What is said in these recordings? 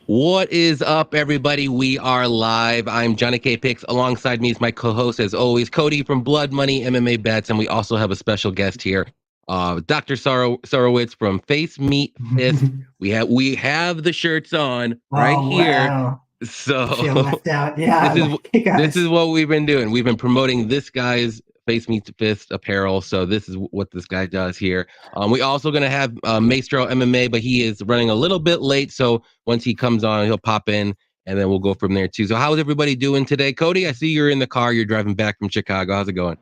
What is up, everybody? We are live. I'm JohnnyKpicks. Alongside me is my co-host, as always, Cody from Blood Money MMA Bets, and we also have a special guest here, Dr. Sorowitz from Face Meat Fist. We have the shirts on right Oh, here. wow. So Feel left out. Yeah, this guys. is what we've been doing. We've been promoting this guy's Face Meat Fist apparel. So this is what this guy does here. We also gonna have Maestro MMA, but he is running a little bit late. So once he comes on, he'll pop in, and then we'll go from there too. So how's everybody doing today, Cody? I see you're in the car. You're driving back from Chicago. How's it going?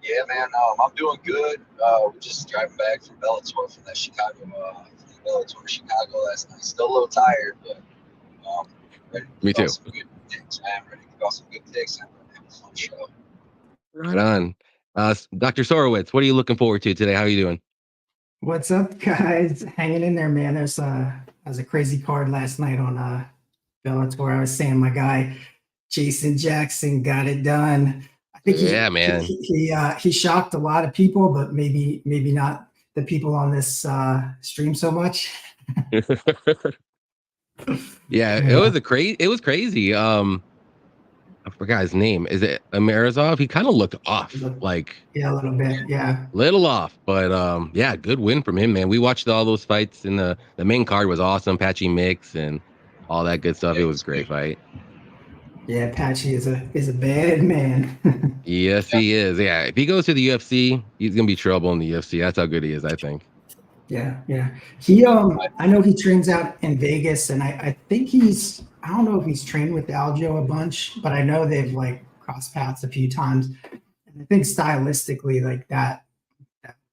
Yeah, man, I'm doing good. We're just driving back from Bellator from Chicago last night. Still a little tired, but ready to Me kick too. off some good picks, man. Ready to kick off some good picks and have a fun show. Right on. Dr. Sorowitz, what are you looking forward to today? How are you doing? What's up, guys? Hanging in there, man. There's a crazy card last night on Bellator. I was saying my guy Jason Jackson got it done. I think Man. he shocked a lot of people, but maybe not the people on this stream so much. Yeah, it was crazy. I forgot his name. Is it Amarazov? He kind of looked off, like a little bit, yeah, little off, but yeah, good win from him, man. We watched all those fights, and the main card was awesome. Patchy Mix and all that good stuff. It was a great fight. Yeah, Patchy is a bad man. Yes, he is. Yeah, if he goes to the UFC, he's gonna be trouble in the UFC. That's how good he is, I think. Yeah. He I know he trains out in Vegas, and I think I don't know if he's trained with Aljo a bunch, but I know they've like crossed paths a few times. And I think stylistically, like that'd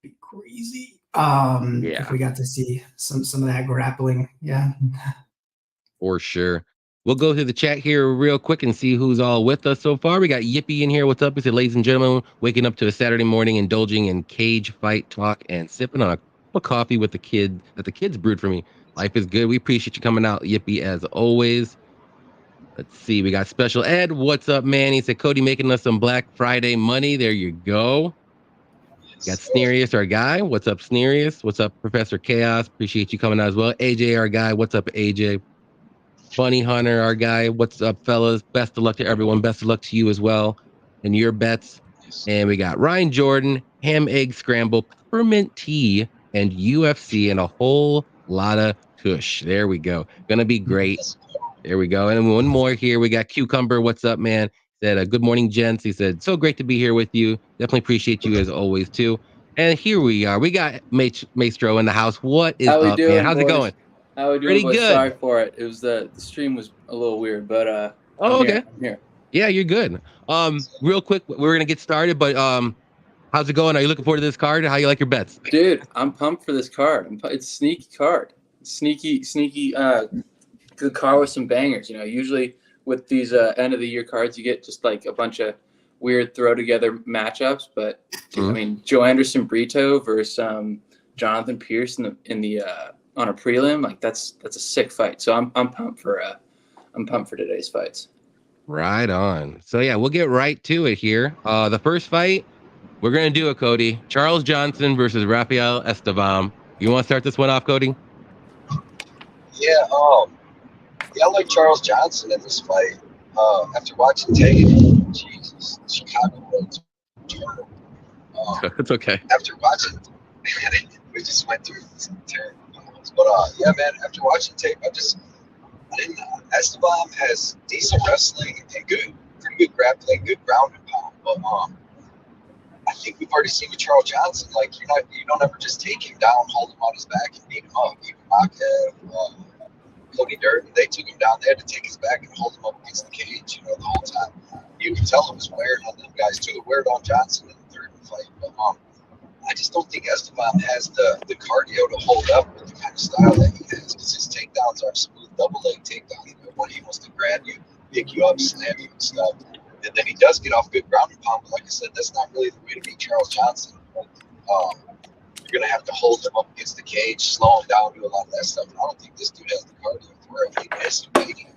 be crazy. If we got to see some of that grappling. Yeah. For sure. We'll go through the chat here real quick and see who's all with us so far. We got Yippee in here. What's up? He said, ladies and gentlemen, waking up to a Saturday morning, indulging in cage fight talk and sipping on a cup of coffee with the kids brewed for me. Life is good. We appreciate you coming out, Yippee, as always. Let's see. We got Special Ed. What's up, man? He said, Cody making us some Black Friday money. There you go. Got Sneerius, our guy. What's up, Sneerius? What's up, Professor Chaos? Appreciate you coming out as well. AJ, our guy. What's up, AJ? Bunny Hunter, our guy. What's up, fellas? Best of luck to everyone. Best of luck to you as well and your bets. And we got Ryan Jordan, ham, egg scramble, peppermint tea, and UFC, and a whole lot of tush. There we go. Gonna be great. There we go. And one more here. We got Cucumber. What's up, man? Said, good morning, gents. He said, so great to be here with you. Definitely appreciate you as always, too. And here we are. We got Maestro in the house. What is up, doing, man? How's boys? it going? How we doing? Pretty good. Sorry for it. It was the stream was a little weird, but okay. I'm here. Yeah, you're good. Real quick, we're gonna get started, but how's it going? Are you looking forward to this card? How you like your bets? Dude, I'm pumped for this card. It's a sneaky card. Sneaky, good card with some bangers. You know, usually with these end of the year cards, you get just like a bunch of weird throw together matchups. But I mean, Joe Anderson Brito versus Jonathan Pierce in the on a prelim, like that's a sick fight. So I'm pumped for today's fights. Right on. So yeah, we'll get right to it here. The first fight, we're gonna do it, Cody. Charles Johnson versus Rafael Estevam. You want to start this one off, Cody? Yeah, I like Charles Johnson in this fight. After watching tape, Jesus, Chicago roads. It's okay. After watching, we just went through some terrible moments. But yeah, man, after watching tape, Estevam has decent wrestling and pretty good grappling, good ground and pound. But I think we've already seen with Charles Johnson, like you don't ever just take him down, hold him on his back, and beat him up. Even Machado, Cody Durden, they took him down. They had to take his back and hold him up against the cage, the whole time. You can tell it was wearing on them guys too. It weared on Johnson in the third fight. But I just don't think Estevam has the cardio to hold up with the kind of style that he has, because his takedowns are smooth double leg takedowns. When he wants to grab you, pick you up, slam you and stuff. And then he does get off good ground and pound, but like I said, that's not really the way to beat Charles Johnson. You're going to have to hold him up against the cage, slow him down, do a lot of that stuff. And I don't think this dude has the cardio for it. He has to take it.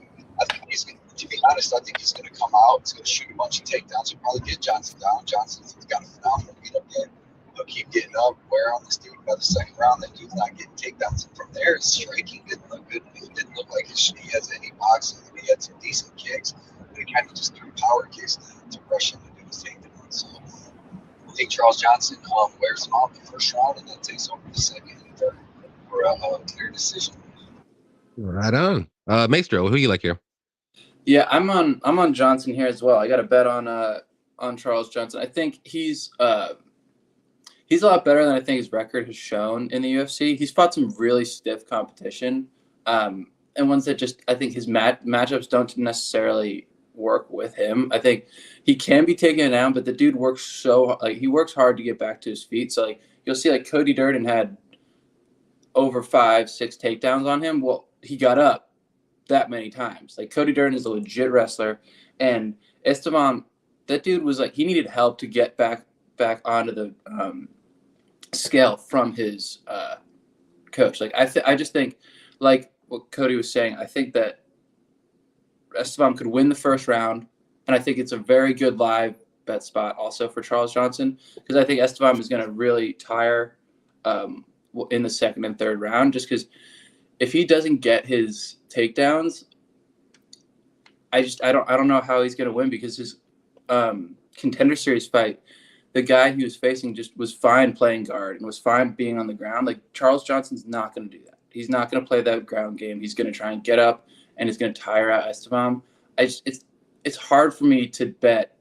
I think he's going to be honest, I think he's going to come out, he's going to shoot a bunch of takedowns. He'll probably get Johnson down. Johnson's got a phenomenal beat up there. He'll keep getting up, wear on this dude by the second round. That dude's not getting takedowns. And from there, his striking didn't look good. It didn't look like he has any boxing. I mean, he had some decent kicks, but he kind of just threw power kicks to rush him and do his takedown. So I think Charles Johnson wears him out the first round and then takes over the second and third for a clear decision. Right on. Maestro, who you like here? Yeah, I'm on Johnson here as well. I got a bet on Charles Johnson. I think he's a lot better than I think his record has shown in the UFC. He's fought some really stiff competition, and ones that just I think his matchups don't necessarily work with him. I think he can be taken down, but the dude works he works hard to get back to his feet. So like you'll see like Cody Durden had over 5-6 takedowns on him. Well, he got up that many times. Like Cody Durden is a legit wrestler, and Estevam, that dude was like he needed help to get back onto the scale from his coach. Like I just think like what Cody was saying, I think that Estevam could win the first round, and I think it's a very good live bet spot also for Charles Johnson because I think Estevam is going to really tire in the second and third round just because if he doesn't get his takedowns, I don't know how he's going to win because his Contender Series fight, the guy he was facing just was fine playing guard and was fine being on the ground. Like Charles Johnson's not going to do that. He's not going to play that ground game. He's going to try and get up and he's going to tire out Estevam. It's hard for me to bet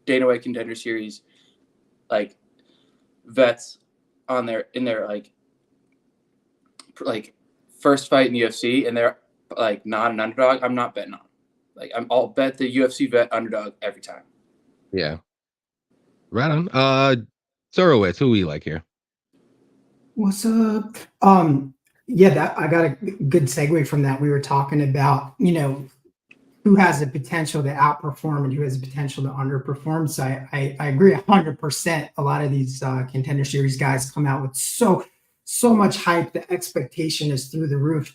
Dana White Contender Series like vets on in their like first fight in the UFC and they're like not an underdog. I'm not betting on. Like I'll bet the UFC vet underdog every time. Yeah. Right on. Sorowitz, who we like here? What's up? Yeah, that I got a good segue from that. We were talking about, who has the potential to outperform and who has the potential to underperform. So I agree 100%. A lot of these Contender Series guys come out with so much hype. The expectation is through the roof.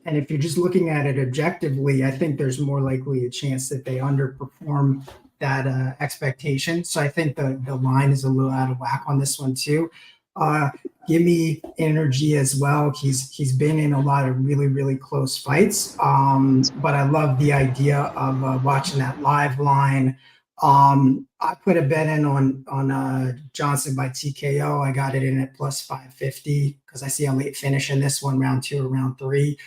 And if you're just looking at it objectively, I think there's more likely a chance that they underperform that expectation. So I think the line is a little out of whack on this one too. Give me energy as well. He's been in a lot of really, really close fights. But I love the idea of watching that live line. I put a bet in on Johnson by TKO. I got it in at plus 550 because I see a late finish in this one, round 2 or round 3.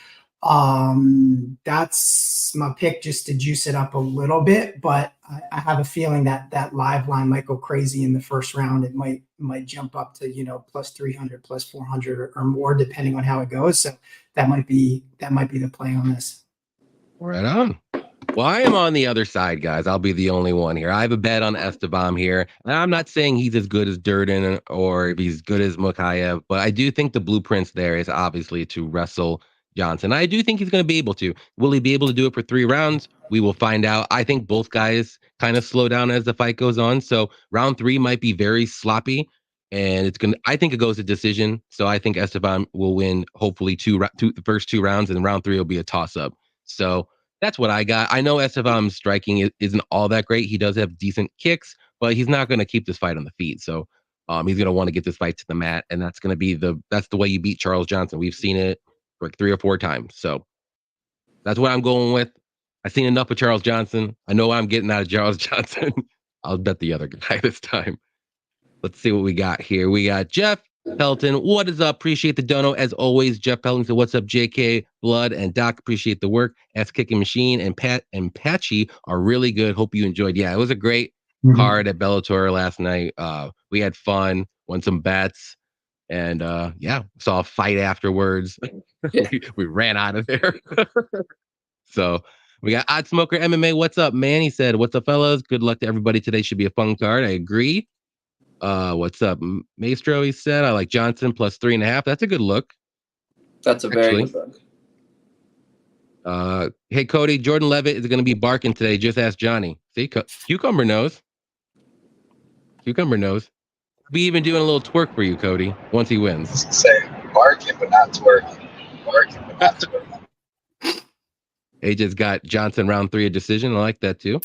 That's my pick just to juice it up a little bit, but I have a feeling that live line might go crazy in the first round. It might jump up to, plus 300, plus 400 or more, depending on how it goes. So that might be the play on this. Right on. Well, I am on the other side, guys. I'll be the only one here. I have a bet on Estevam here. And I'm not saying he's as good as Durden or if he's good as Mukhaev, but I do think the blueprints there is obviously to wrestle Johnson. I do think he's going to be able to. Will he be able to do it for 3 rounds? We will find out. I think both guys kind of slow down as the fight goes on. So round 3 might be very sloppy, and I think it goes to decision. So I think Estevam will win. Hopefully, the first 2 rounds, and round 3 will be a toss up. So that's what I got. I know Estevam's striking isn't all that great. He does have decent kicks, but he's not going to keep this fight on the feet. So he's going to want to get this fight to the mat, and that's going to be that's the way you beat Charles Johnson. We've seen it like 3 or 4 times. So that's what I'm going with. I've seen enough of Charles Johnson. I know what I'm getting out of Charles Johnson. I'll bet the other guy this time. Let's see what we got here. We got Jeff Pelton. What is up? Appreciate the dono. As always, Jeff Pelton said, what's up, JK, Blood, and Doc? Appreciate the work. Ass Kicking Machine and Pat and Patchy are really good. Hope you enjoyed. Yeah, it was a great card at Bellator last night. We had fun, won some bets. And saw a fight afterwards. we ran out of there. So we got Odd Smoker MMA. What's up, man? He said, what's up, fellas? Good luck to everybody. Today should be a fun card. I agree. What's up, Maestro? He said, I like Johnson plus 3.5. That's a good look. That's a very good look. Hey, Cody, Jordan Leavitt is going to be barking today. Just ask Johnny. See, Cucumber knows. Cucumber knows. Be even doing a little twerk for you, Cody, once he wins. Say barking, but not twerking. Barking, but not twerking. AJ's got Johnson round 3 a decision. I like that too.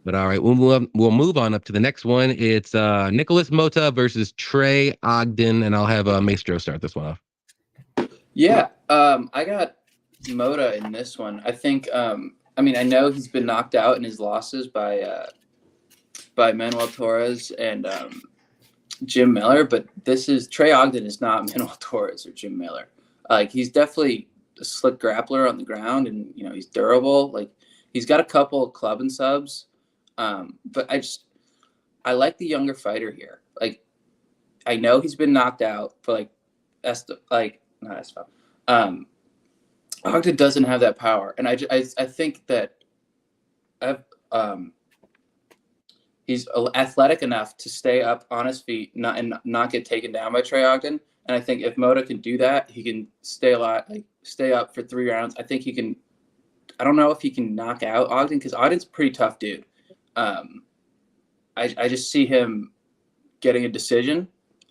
But all right, we'll move on up to the next one. It's Nicholas Mota versus Trey Ogden, and I'll have Maestro start this one off. Yeah, I got Mota in this one. I think. I mean, I know he's been knocked out in his losses by Manuel Torres and Jim Miller, but Trey Ogden is not Manuel Torres or Jim Miller. Like, he's definitely a slick grappler on the ground, and he's durable. Like, he's got a couple of club and subs, but I like the younger fighter here. Like, I know he's been knocked out, but not Estevam. Ogden doesn't have that power, and I think that he's athletic enough to stay up on his feet, not get taken down by Trey Ogden. And I think if Mota can do that, he can stay up for 3 rounds. I think he can. I don't know if he can knock out Ogden, because Ogden's a pretty tough dude. I just see him getting a decision.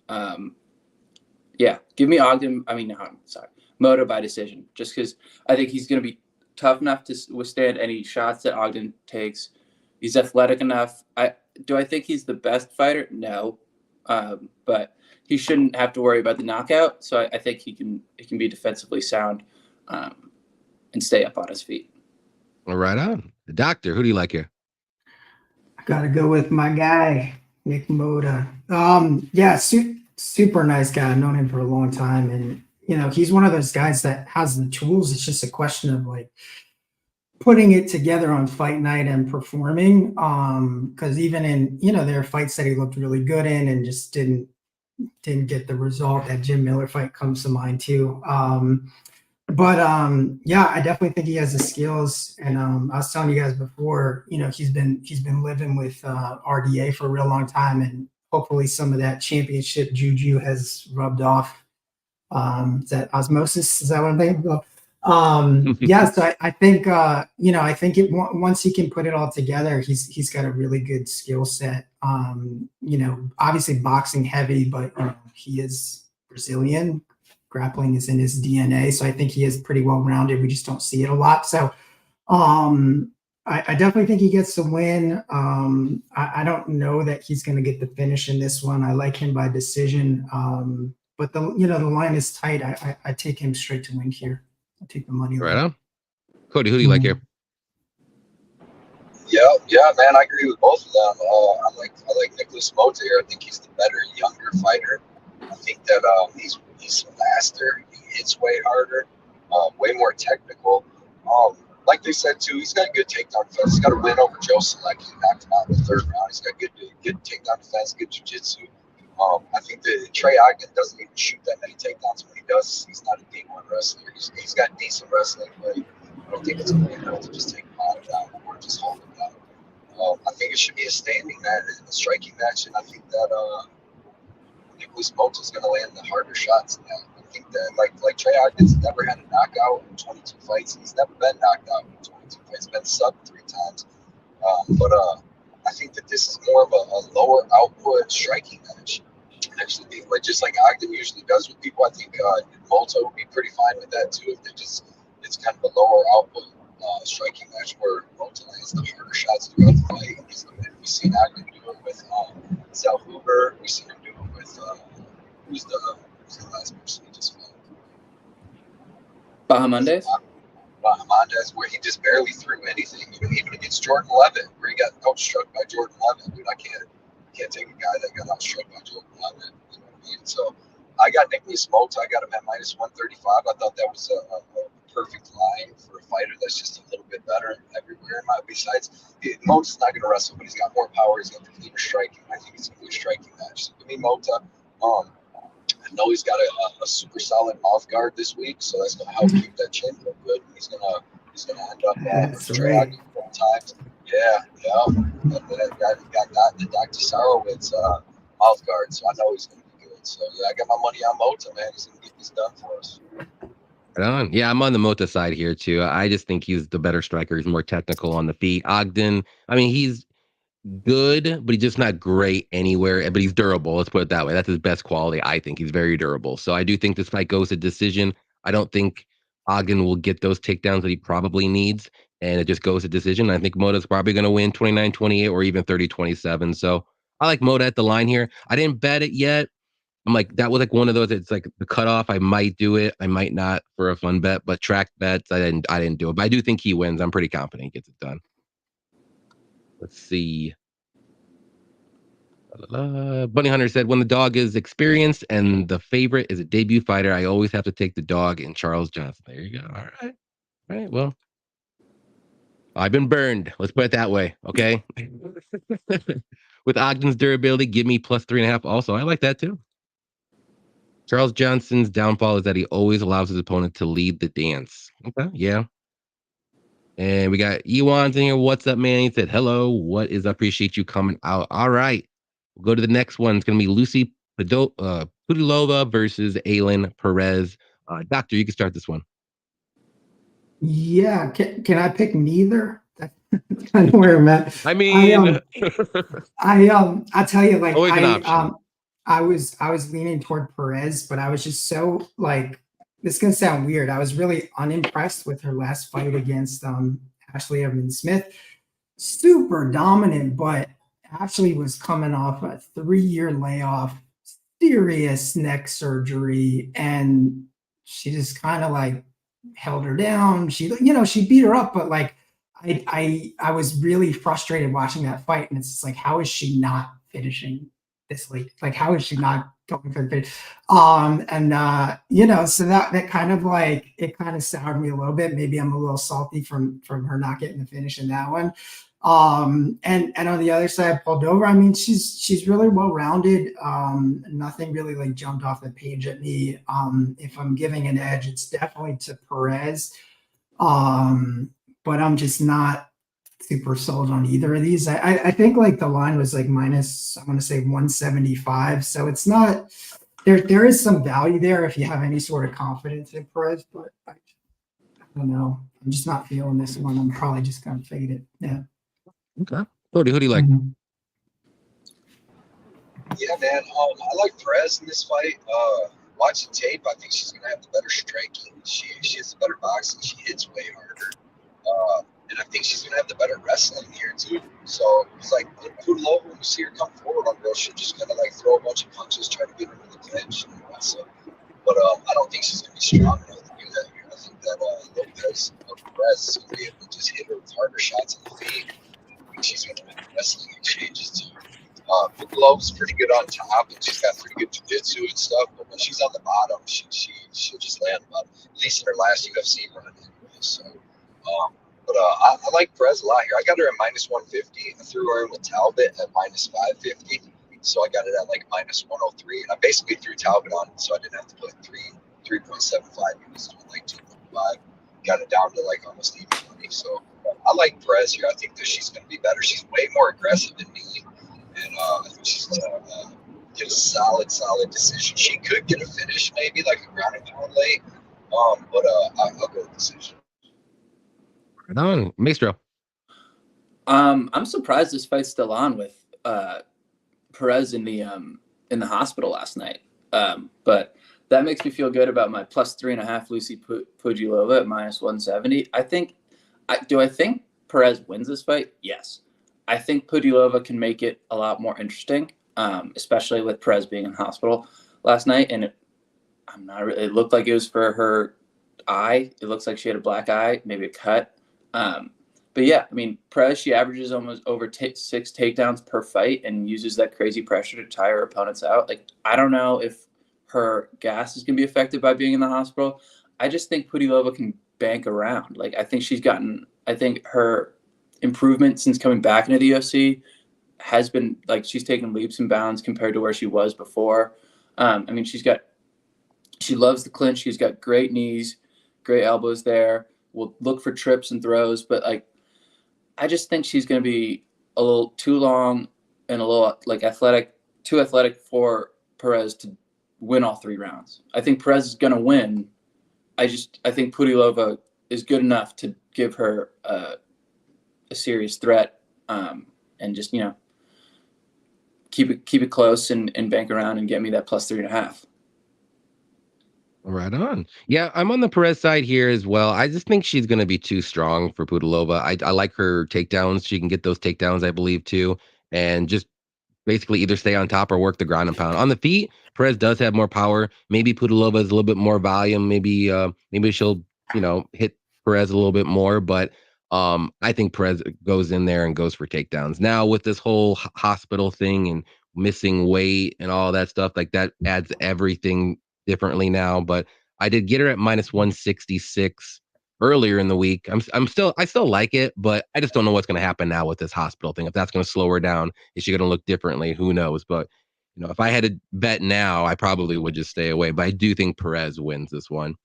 Yeah, give me Ogden. I mean, no, I'm sorry, Mota by decision, just because I think he's going to be tough enough to withstand any shots that Ogden takes. He's athletic enough. Do I think he's the best fighter? No, but he shouldn't have to worry about the knockout. So I think he can be defensively sound and stay up on his feet. All right on. The doctor, who do you like here? I gotta go with my guy, Nick Mota. Yeah, super nice guy. I've known him for a long time, and he's one of those guys that has the tools. It's just a question of putting it together on fight night and performing. Because even in there are fights that he looked really good in and just didn't get the result. That Jim Miller fight comes to mind too. But yeah, I definitely think he has the skills. And I was telling you guys before, he's been living with RDA for a real long time, and hopefully some of that championship juju has rubbed off. Is that osmosis? Is that what I'm thinking of? Yeah, so I think I think once he can put it all together, he's got a really good skill set. Obviously boxing heavy, but he is Brazilian. Grappling is in his DNA, so I think he is pretty well rounded. We just don't see it a lot. So I definitely think he gets the win. I don't know that he's going to get the finish in this one. I like him by decision, but the line is tight. I take him straight to win here. I'll take the money. Right on. Cody, who do you like here? Yeah, man, I agree with both of them. I like Nicholas Mota here. I think he's the better, younger fighter. I think that he's faster. He hits way harder, way more technical. Like they said too, he's got a good takedown defense. He's got a win over Joe Select. He knocked him out in the 3rd round. He's got good takedown defense, good jiu-jitsu. I think that Trey Ogden doesn't even shoot that many takedowns. When he does, he's not a D1 wrestler. He's got decent wrestling, but I don't think it's going to be enough to just take him down or just hold him down. I think it should be a standing match, a striking match, and I think that Nicholas Mota is going to land the harder shots in that. I think that like Trey Ogden's never had a knockout in 22 fights. He's never been knocked out in 22 fights. He's been subbed 3 times. But I think that this is more of a lower output striking match. Actually, just like Ogden usually does with people, I think Mota would be pretty fine with that too. If it's kind of a lower output striking match where Mota lands the harder shots throughout the fight. We've seen Ogden do it with Zell Huber. We've seen him do it with who's the last person he just fought? Bahamondes, where he just barely threw anything. Even against Jordan Leavitt, where he got outstruck by Jordan Leavitt. Dude, I can't take a guy that got outstruck by Jordan Leavitt. You know what I mean? So I got Nicholas Mota. I got him at -135. I thought that was a perfect line for a fighter that's just a little bit better everywhere. Besides, Mota's not going to wrestle, but he's got more power. He's got the cleaner striking. I think it's going to be a striking match. So give me Mota. I know he's got a super solid mouth guard this week, so that's going to help keep that chin real good. He's going to end up dragging 4 times. Yeah. And then got the Dr. Sarowitz mouth guard, so I know he's going to be good. So yeah, I got my money on Mota, man. He's going to get this done for us. Right on. Yeah, I'm on the Mota side here too. I just think he's the better striker. He's more technical on the feet. Ogden, I mean, he's good, but he's just not great anywhere. But he's durable. Let's put it that way. That's his best quality. I think he's very durable. So I do think this fight goes to decision. I don't think Ogden will get those takedowns that he probably needs, and it just goes to decision. I think Mota's probably going to win 29-28 or even 30-27. So I like Mota at the line here. I didn't bet it yet. I'm like, that was like one of those. It's like the cutoff. I might do it. I might not for a fun bet, but track bets, I didn't do it. But I do think he wins. I'm pretty confident he gets it done. Let's see. Bunny Hunter said, when the dog is experienced and the favorite is a debut fighter, I always have to take the dog in Charles Johnson. There you go. All right. All right. Well, I've been burned. Let's put it that way. Okay. With Ogden's durability, give me plus 3.5. Also, I like that too. Charles Johnson's downfall is that he always allows his opponent to lead the dance. Okay. Yeah. And we got Ewan's in here. What's up, man? He said, hello. What is up? Appreciate you coming out. All right. We'll go to the next one. It's going to be Lucy Pudilova versus Aylin Perez. Doctor, you can start this one. Yeah. Can I pick neither? That's kind of where I'm at. I mean, I tell you, like, always an option. I was leaning toward Perez, but I was just so like, this is gonna sound weird. I was really unimpressed with her last fight against Ashley Evans Smith. Super dominant, but Ashley was coming off a 3-year layoff, serious neck surgery, and she just kind of like held her down. She beat her up, but like I was really frustrated watching that fight, and it's just like, how is she not finishing this late? Like, how is she not going for the finish? So that kind of like, it kind of soured me a little bit. Maybe I'm a little salty from her not getting the finish in that one. And on the other side, Pudilova, I mean, she's really well rounded. Nothing really like jumped off the page at me. If I'm giving an edge, it's definitely to Perez. But I'm just not super sold on either of these. I think like the line was like minus, I want to say 175. So it's not, there is some value there if you have any sort of confidence in Perez, but I don't know. I'm just not feeling this one. I'm probably just going to fade it. Yeah. Okay. Cody, who do you like? Mm-hmm. Yeah, man. I like Perez in this fight. Watching tape, I think she's gonna have the better striking. She has the better boxing. She hits way harder. And I think she's gonna have the better wrestling here too. So it's like Pudilova, when you see her come forward on real, she'll just kind of like throw a bunch of punches, try to get her to the clinch. But I don't think she's gonna be strong enough to do that here. I think that Perez is gonna be able to just hit her with harder shots in the feet. I think she's gonna win the wrestling exchanges too. Pudilova's pretty good on top, and she's got pretty good jiu-jitsu and stuff. But when she's on the bottom, she'll just lay on the bottom. At least in her last UFC run, anyway. So. I like Perez a lot here. I got her at minus 150. I threw her in with Talbot at minus 550. So I got it at like minus 103. And I basically threw Talbot on, so I didn't have to put 3.75 units to like 2.5. Got it down to like almost even money. So I like Perez here. I think that she's going to be better. She's way more aggressive than me. And I think she's going to get a solid decision. She could get a finish, maybe like a ground and pound late. But I'll go with decision. Right on. Maestro. I'm surprised this fight's still on with Perez in the hospital last night. But that makes me feel good about my plus 3.5 Lucy Pudilova at minus 170. I think Perez wins this fight? Yes. I think Pudilova can make it a lot more interesting, especially with Perez being in hospital last night. And it looked like it was for her eye. It looks like she had a black eye, maybe a cut. But yeah, I mean, Perez, she averages almost over 6 takedowns per fight and uses that crazy pressure to tire her opponents out. Like, I don't know if her gas is going to be affected by being in the hospital. I just think Pudilova can bank around. Like, I think her improvement since coming back into the UFC has been, like, she's taken leaps and bounds compared to where she was before. I mean, she loves the clinch. She's got great knees, great elbows there. Will look for trips and throws, but like, I just think she's going to be a little too long and a little like too athletic for Perez to win all 3 rounds. I think Perez is going to win. I think Pudilova is good enough to give her a serious threat, and just, keep it close and bank around and get me that plus 3.5. Right on. Yeah, I'm on the Perez side here as well. I just think she's going to be too strong for Pudilova. I like her takedowns. She can get those takedowns, I believe, too. And just basically either stay on top or work the ground and pound. On the feet, Perez does have more power. Maybe Pudilova is a little bit more volume. Maybe she'll hit Perez a little bit more. But I think Perez goes in there and goes for takedowns. Now with this whole hospital thing and missing weight and all that stuff, like that adds everything differently now. But I did get her at minus 166 earlier in the week. I still like it, but I just don't know what's going to happen now with this hospital thing. If that's going to slow her down, is she going to look differently? Who knows? But if I had to bet now, I probably would just stay away. But I do think Perez wins this one.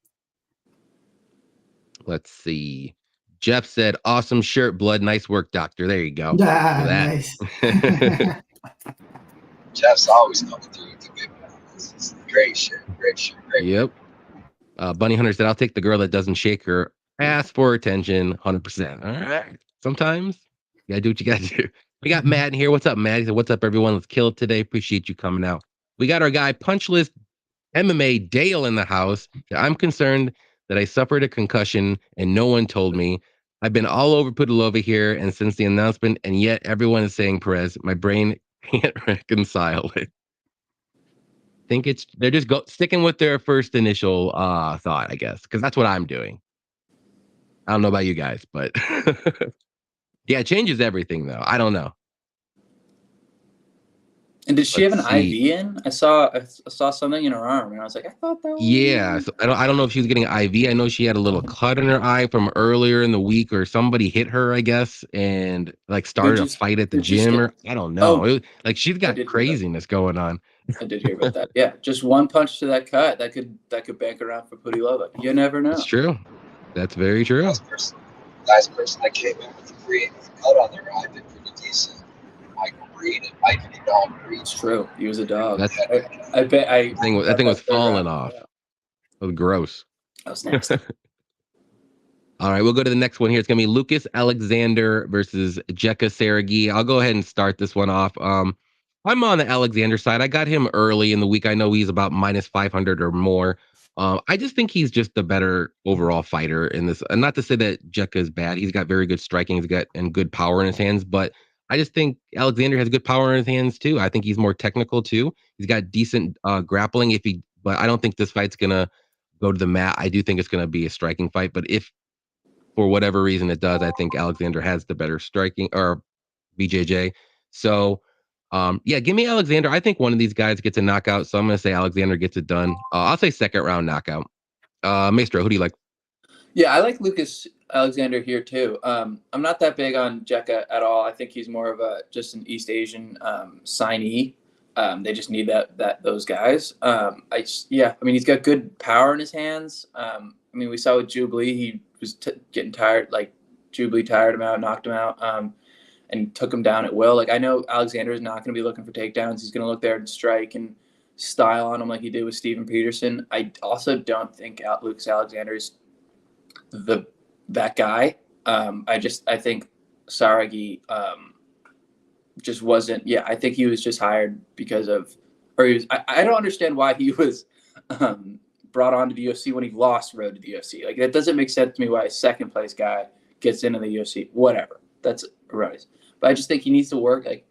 Let's see. Jeff said, "Awesome shirt, Blood. Nice work, doctor." There you go. Nice. Jeff's always coming through with the good ones. Great shirt. Yep. Bunny Hunter said, "I'll take the girl that doesn't shake her ass for attention, 100%. All right. Sometimes you gotta do what you gotta do." We got Matt in here. What's up, Matt? He said, "What's up, everyone? Let's kill it today. Appreciate you coming out." We got our guy Punchlist MMA Dale in the house. "I'm concerned that I suffered a concussion and no one told me. I've been all over Pudilova here and since the announcement, and yet everyone is saying Perez. My brain can't reconcile it." I think they're just sticking with their first initial thought, I guess, because that's what I'm doing. I don't know about you guys, but yeah, it changes everything though. I don't know. And did she have an IV in? I saw something in her arm, and I was like, I thought that was... Yeah, so I don't know if she was getting an IV. I know she had a little cut in her eye from earlier in the week, or somebody hit her, I guess, and like started a fight at the gym, or I don't know. She's got craziness going on. I did hear about that. Yeah, just one punch to that cut that could bank around for Pudilova. You never know. It's true. That's very true. Last person that came in with a cut on their eye did pretty decent. Michael Breed and Mikey Dog Breed. It's true. He was a dog. I bet that thing was falling off. It was gross. That was nasty. All right, we'll go to the next one here. It's going to be Lucas Alexander versus Jekka Saragi. I'll go ahead and start this one off. I'm on the Alexander side. I got him early in the week. I know he's about minus 500 or more. I just think he's just the better overall fighter in this. And not to say that Jekka is bad. He's got very good striking. He's got good power in his hands. But I just think Alexander has good power in his hands too. I think he's more technical too. He's got decent grappling. But I don't think this fight's gonna go to the mat. I do think it's gonna be a striking fight. But if for whatever reason it does, I think Alexander has the better striking, or BJJ. So give me Alexander. I think one of these guys gets a knockout. So I'm gonna say Alexander gets it done. I'll say second round knockout. Maestro, who do you like? Yeah, I like Lucas Alexander here too. I'm not that big on Jekka at all. I think he's more of just an East Asian signee. They just need those guys. He's got good power in his hands. We saw with Jubilee, he was getting tired. Like Jubilee tired him out, knocked him out, and took him down at will. Like I know Alexander is not going to be looking for takedowns. He's going to look there and strike and style on him like he did with Steven Peterson. I also don't think Lucas Alexander is that guy. I think Saragi just wasn't. Yeah, I think he was just hired because of, or he was. I don't understand why he was brought on to the UFC when he lost road to the UFC. Like that doesn't make sense to me why a second place guy gets into the UFC. Whatever, that's erroneous. But I just think he needs to work. Like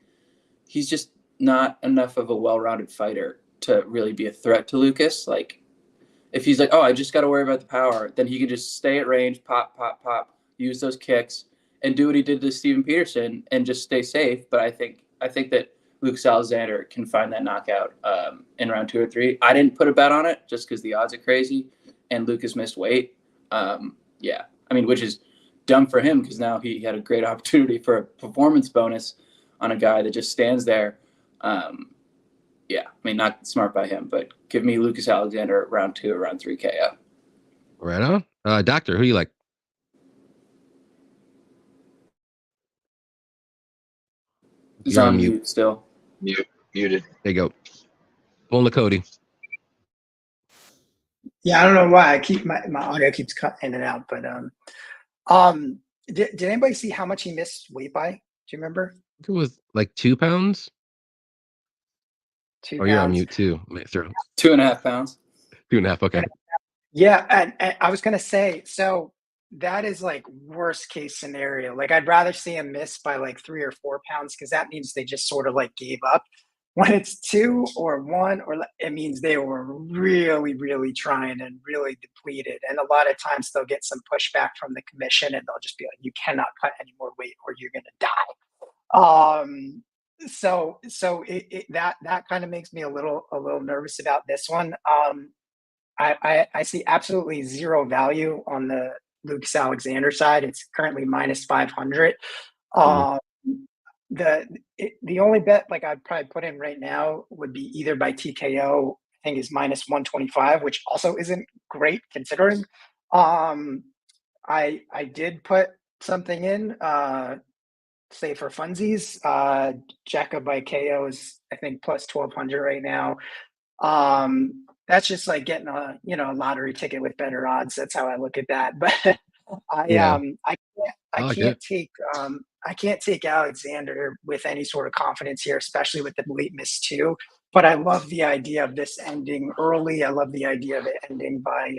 he's just not enough of a well-rounded fighter to really be a threat to Lucas. Like if he's like, oh, I just got to worry about the power, then he can just stay at range, pop, use those kicks, and do what he did to Steven Peterson and just stay safe. But I think that Lucas Alexander can find that knockout in round 2 or 3. I didn't put a bet on it just because the odds are crazy, and Lucas missed weight. Which is dumb for him because now he had a great opportunity for a performance bonus on a guy that just stands there. Not smart by him, but give me Lucas Alexander round 2 or round 3 KO. Right on. Doctor, who do you like? He's on mute still. Muted. There you go. Pulling the Cody. Yeah, I don't know why I keep my audio keeps cutting in and out, but did anybody see how much he missed weight by? Do you remember? It was like 2 pounds. 2 Oh, pounds. you're on mute too. 2.5 pounds. 2.5. Okay. Yeah, and I was gonna say, so that is like worst case scenario. Like I'd rather see him miss by like 3 or 4 pounds because that means they just sort of like gave up. When it's 2 or 1, it means they were really, really trying and really depleted. And a lot of times they'll get some pushback from the commission and they'll just be like, you cannot cut any more weight or you're going to die. That kind of makes me a little nervous about this one. I see absolutely zero value on the Lucas Alexander side. It's currently minus 500. The only bet like I'd probably put in right now would be either by TKO. I think is minus 125, which also isn't great considering. I did put something in, say for funsies. Jekka by KO is I think plus 1200 right now. That's just like getting a lottery ticket with better odds. That's how I look at that. But I can't take Alexander with any sort of confidence here, especially with the late miss too. But I love the idea of this ending early. I love the idea of it ending by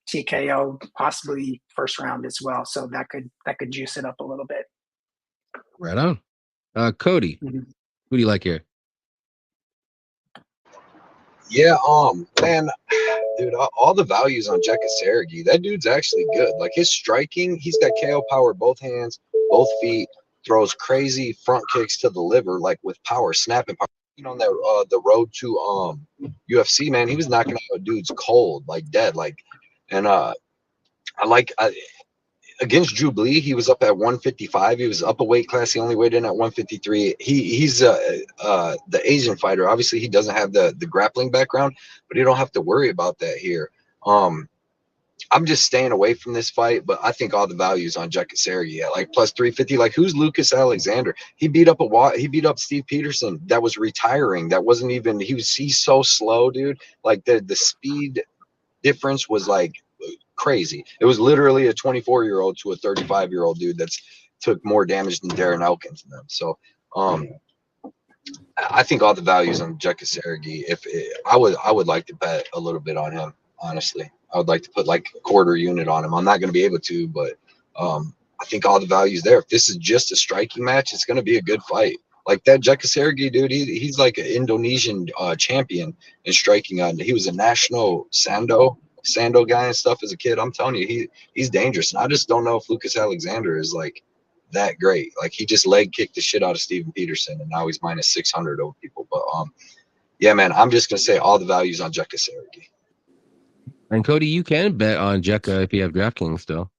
TKO, possibly first round as well. So that could juice it up a little bit. Right on. Cody, who do you like here? Yeah, man, dude, all the values on Jekka Sergey, that dude's actually good. Like his striking, he's got KO power, both hands, both feet, throws crazy front kicks to the liver, like with power, snapping power. On that the road to UFC, man, he was knocking out dudes cold, like dead, like, and against Jubilee, he was up at 155. He was up a weight class. He only weighed in at 153. He's the Asian fighter. Obviously, he doesn't have the grappling background, but you don't have to worry about that here. I'm just staying away from this fight, but I think all the values on Jekka Sergey at like plus 350. Like who's Lucas Alexander? He beat up Steve Peterson that was retiring. That wasn't even he's so slow, dude. Like the speed difference was like crazy. It was literally a 24-year-old to a 35-year-old dude that's took more damage than Darren Elkins in them. So I think all the values on Jekka Sergey, I would like to bet a little bit on him, honestly. I would like to put like a quarter unit on him. I'm not going to be able to, but I think all the values there. If this is just a striking match, it's going to be a good fight. Like that Jekka Sergey dude, he's like an Indonesian champion in striking. He was a national Sando guy and stuff as a kid. I'm telling you, he's dangerous. And I just don't know if Lucas Alexander is like that great. Like he just leg kicked the shit out of Steven Peterson, and now he's minus 600 over people. But yeah, man, I'm just gonna say all the values on Jekka Sergey. And Cody, you can bet on Jekka if you have DraftKings still.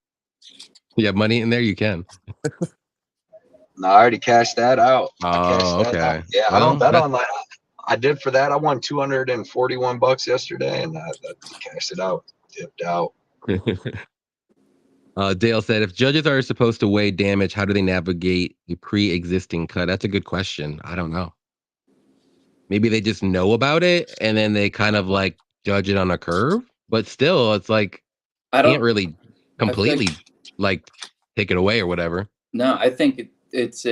You have money in there, you can. No, I already cashed that out. Oh, okay. Yeah, well, I don't bet on that. I did for that. I won $241 yesterday, and I cashed it out, dipped out. Dale said, if judges are supposed to weigh damage, how do they navigate a pre-existing cut? That's a good question. I don't know. Maybe they just know about it, and then they kind of like judge it on a curve. But still, it's like can't really completely like take it away or whatever. No, I think it's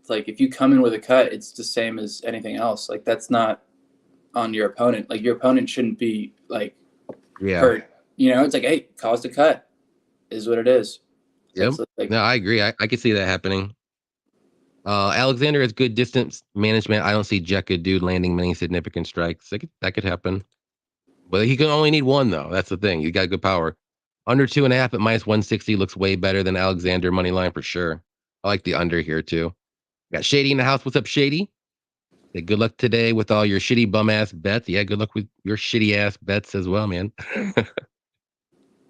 like if you come in with a cut, it's the same as anything else. Like that's not on your opponent. Like your opponent shouldn't be like hurt. It's like, hey, caused a cut, is what it is. Yep. No, I agree. I can see that happening. Alexander has good distance management. I don't see Jekka dude landing many significant strikes. That could happen. But he can only need one, though. That's the thing. He got good power. Under 2.5 at minus 160 looks way better than Alexander money line for sure. I like the under here, too. Got Shady in the house. What's up, Shady? Say good luck today with all your shitty bum-ass bets. Yeah, good luck with your shitty-ass bets as well, man.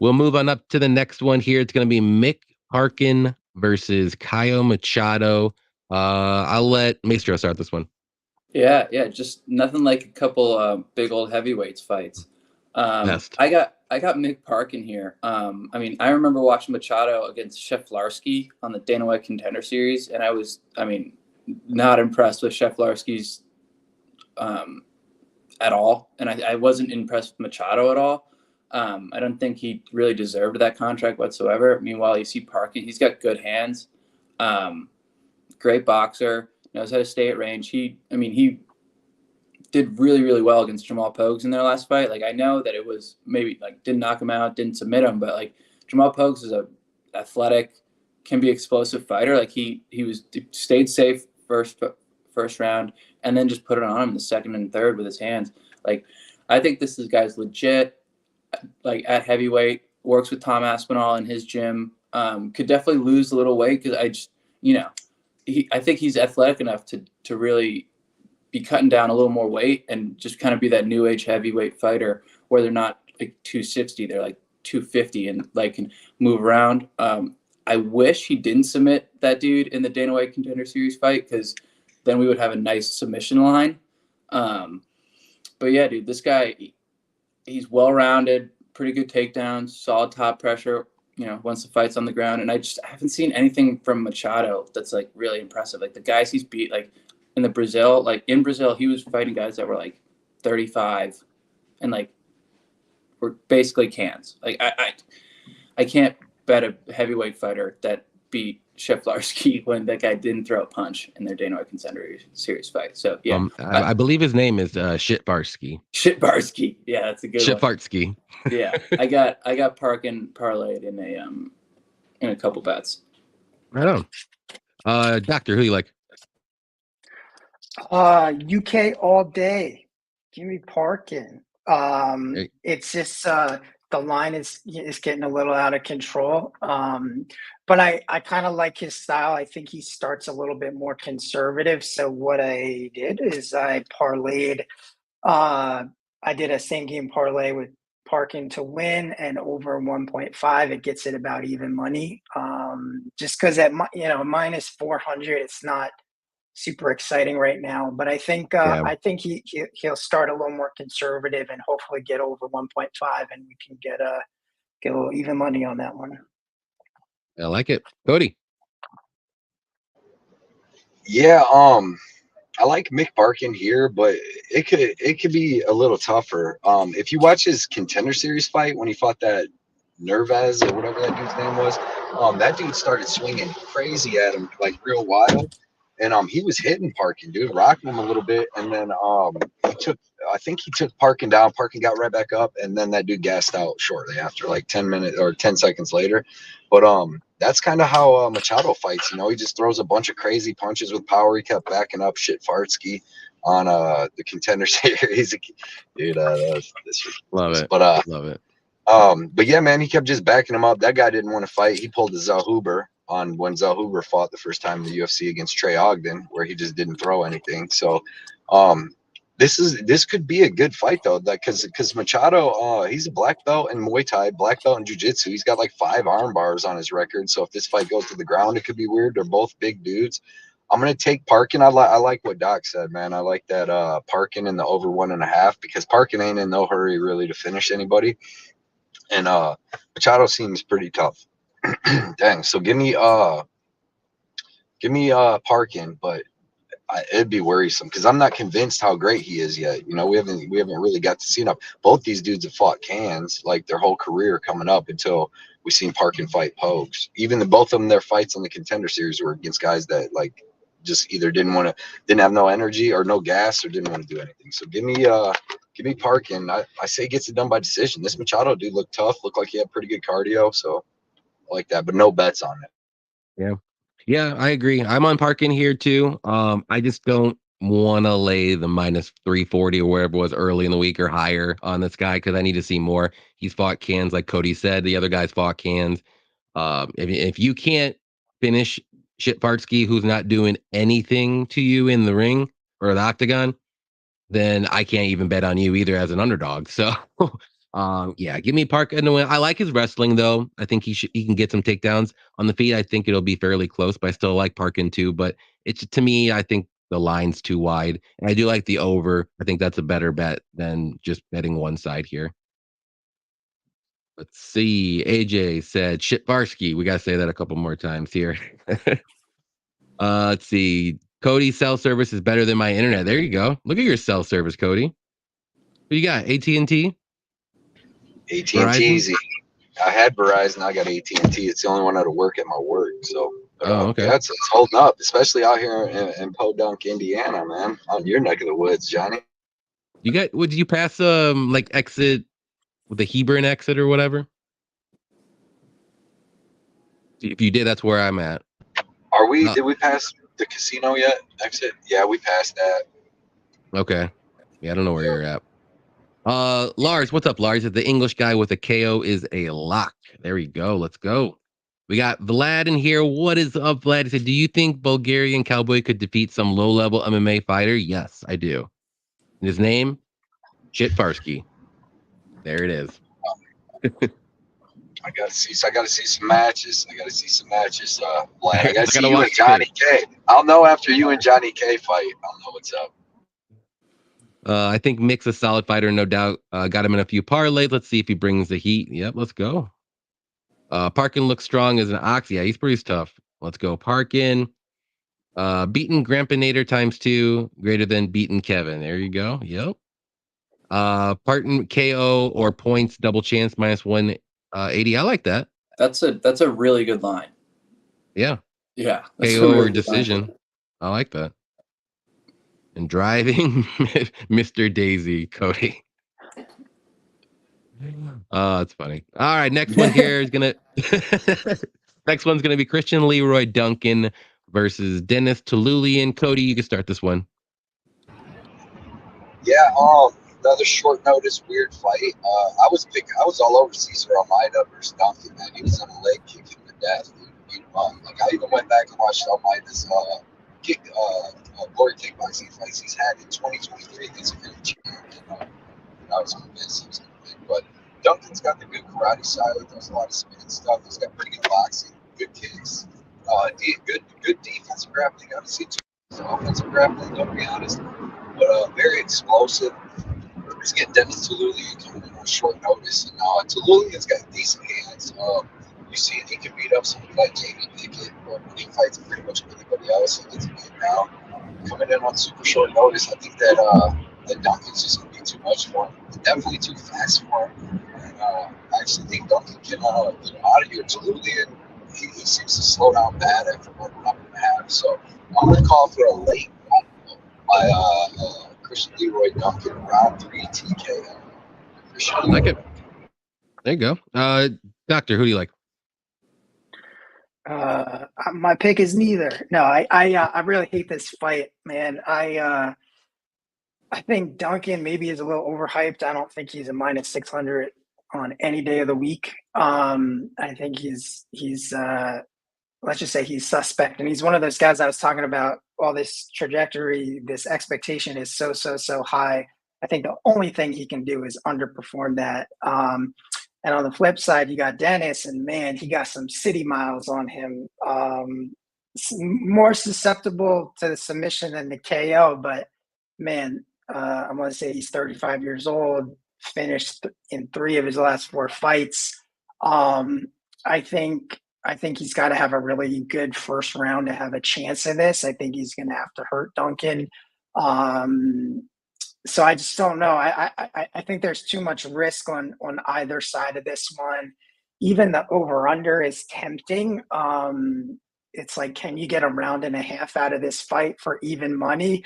We'll move on up to the next one here. It's going to be Mick Parkin versus Caio Machado. I'll let Maestro start this one. Yeah, just nothing like a couple big old heavyweights fights. I got Mick Parkin here. I mean, I remember watching Machado against Sheflarsky on the Dana White Contender Series, and I was, not impressed with Sheflarsky's at all, and I wasn't impressed with Machado at all. I don't think he really deserved that contract whatsoever. Meanwhile, you see Parkin, he's got good hands, great boxer, knows how to stay at range. He did really, really well against Jamal Pogues in their last fight. Like, I know that it was maybe like didn't knock him out, didn't submit him, but like Jamal Pogues is a athletic, can be explosive fighter. Like he stayed safe first round, and then just put it on him in the second and third with his hands. Like, I think this guy's legit. Like at heavyweight, works with Tom Aspinall in his gym. Could definitely lose a little weight because I just, I think he's athletic enough to really be cutting down a little more weight and just kind of be that new age heavyweight fighter where they're not like 260, they're like 250 and like can move around. I wish he didn't submit that dude in the Dana White Contender Series fight because then we would have a nice submission line. But yeah, dude, this guy, he's well-rounded, pretty good takedowns, solid top pressure, once the fight's on the ground. And I haven't seen anything from Machado that's like really impressive. Like the guys he's beat, like in Brazil, he was fighting guys that were like 35 and like were basically cans. Like I can't bet a heavyweight fighter that beat Shiflarsky when that guy didn't throw a punch in their Dana White Contender Series fight. So yeah, I believe his name is Shitbarsky. Shitbarsky, yeah, that's a good Shitfartsky. one. Yeah, I got Parkin parlayed in a couple bets. Right on. Doctor, who you like? UK all day. Give me Parkin. It's just the line is getting a little out of control. But I kind of like his style. I think he starts a little bit more conservative. So what I did is I parlayed. I did a same game parlay with Parkin to win and over 1.5. It gets it about even money. Just because at minus 400, it's not super exciting right now. But I think he'll start a little more conservative and hopefully get over 1.5, and we can get a little even money on that one. I like it. Cody. Yeah, I like Mick Parkin here, but it could be a little tougher. If you watch his Contender Series fight when he fought that Nervez or whatever that dude's name was, that dude started swinging crazy at him, like real wild, and he was hitting Parkin, dude, rocking him a little bit, and then I think he took Parkin down. Parkin got right back up, and then that dude gassed out shortly after, like 10 minutes or 10 seconds later. But that's kind of how Machado fights. He just throws a bunch of crazy punches with power. He kept backing up Shitfartsky on the Contender Series. Dude, love it. But love it. But yeah, man, he kept just backing him up. That guy didn't want to fight. He pulled the Zahuber on when Zahuber fought the first time in the UFC against Trey Ogden, where he just didn't throw anything. So this could be a good fight though, because Machado, he's a black belt in Muay Thai, black belt in Jiu-Jitsu. He's got like 5 arm bars on his record. So if this fight goes to the ground, it could be weird. They're both big dudes. I'm gonna take Parkin. I like what Doc said, man. I like that Parkin in the over 1.5 because Parkin ain't in no hurry really to finish anybody, and Machado seems pretty tough. Dang. So give me Parkin, but it'd be worrisome because I'm not convinced how great he is yet. We haven't really got to see enough. Both these dudes have fought cans like their whole career coming up until we seen Parkin fight Pokes. Even both of them, their fights on the Contender Series were against guys that like just either didn't have no energy or no gas or didn't want to do anything. So give me Parkin. I say gets it done by decision. This Machado dude looked tough, looked like he had pretty good cardio, so I like that, but no bets on it. Yeah, I agree. I'm on Parkin here too. I just don't want to lay the minus 340 or wherever it was early in the week or higher on this guy because I need to see more. He's fought cans, like Cody said. The other guys fought cans. If you can't finish Shitfartsky, who's not doing anything to you in the ring or the octagon, then I can't even bet on you either as an underdog. So, yeah, give me Parkin to win. I like his wrestling though. I think he can get some takedowns on the feet. I think it'll be fairly close, but I still like Parkin too. But it's, to me, I think the line's too wide, and I do like the over. I think that's a better bet than just betting one side here. Let's see. AJ said Shitvarsky. We got to say that a couple more times here. Let's see. Cody's cell service is better than my internet. There you go. Look at your cell service, Cody. What you got? AT&T? AT&T easy. I had Verizon. I got AT&T. It's the only one that'll work at my work. So, okay. Yeah, it's holding up, especially out here in Podunk, Indiana, man. On your neck of the woods, Johnny. Did you pass like exit with the Hebron exit or whatever? If you did, that's where I'm at. Are we? Did we pass the casino yet? Exit? Yeah, we passed that. Okay. Yeah, I don't know where you're at. Lars, what's up, Lars? The English guy with a KO is a lock. There we go. Let's go. We got Vlad in here. What is up, Vlad? He said, do you think Bulgarian Cowboy could defeat some low-level MMA fighter? Yes, I do. And his name? Chit Farsky. There it is. I gotta see some matches. Vlad. I gotta see you watch and Johnny K. I'll know after you and Johnny K fight. I'll know what's up. I think Mick's a solid fighter, no doubt. Got him in a few parlays. Let's see if he brings the heat. Yep, let's go. Parkin looks strong as an ox. Yeah, he's pretty tough. Let's go, Parkin. Beaten Grampinator ×2, greater than beaten Kevin. There you go. Yep. Parkin KO or points double chance -180. I like that. That's a really good line. Yeah. Yeah. KO or decision. I like that. And driving Mr. Daisy, Cody. Oh, that's funny. All right, next one here is gonna next one's gonna be Christian Leroy Duncan versus Dennis Tulian. Cody, you can start this one. Yeah, another short notice weird fight. I was all over Cesar Almeida versus Duncan, man. He was in a leg kicking to death. Beat him up. Like, I even went back and watched Almeida's glory kickboxing fights he's had in 2023 against a great champ. I was convinced he was going to win. But Duncan's got the good karate side. He does a lot of spinning stuff. He's got pretty good boxing, good kicks, good defensive grappling. Obviously, offensive grappling, to be honest. But very explosive. He's getting Dennis Tulian coming in on short notice. And Tulian's got decent hands. You see, he can beat up somebody like Jamie Pickett, or when he fights pretty much anybody else, he gets beat down. Coming in on super short notice, I think that Duncan's just going to be too much for him. Definitely too fast for him. And I actually think Duncan can get him out of here. Tulian, he seems to slow down bad after 1 round and a half. So I'm going to call for a late by Christian Leroy Duncan, round 3 TKO. I like it. There you go. Doctor, who do you like? My pick is neither. No, I really hate this fight, man. I think Duncan maybe is a little overhyped. I don't think he's a -600 on any day of the week. I think he's let's just say he's suspect, and he's one of those guys I was talking about. All this trajectory, this expectation is so high. I think the only thing he can do is underperform that. And on the flip side, you got Dennis, and man, he got some city miles on him. More susceptible to the submission than the KO, but man, I'm going to say he's 35 years old, finished in 3 of his last 4 fights. I think he's got to have a really good first round to have a chance in this. I think he's going to have to hurt Duncan. So I just don't know. I think there's too much risk on either side of this one. Even the over-under is tempting. It's like, can you get a round and a half out of this fight for even money?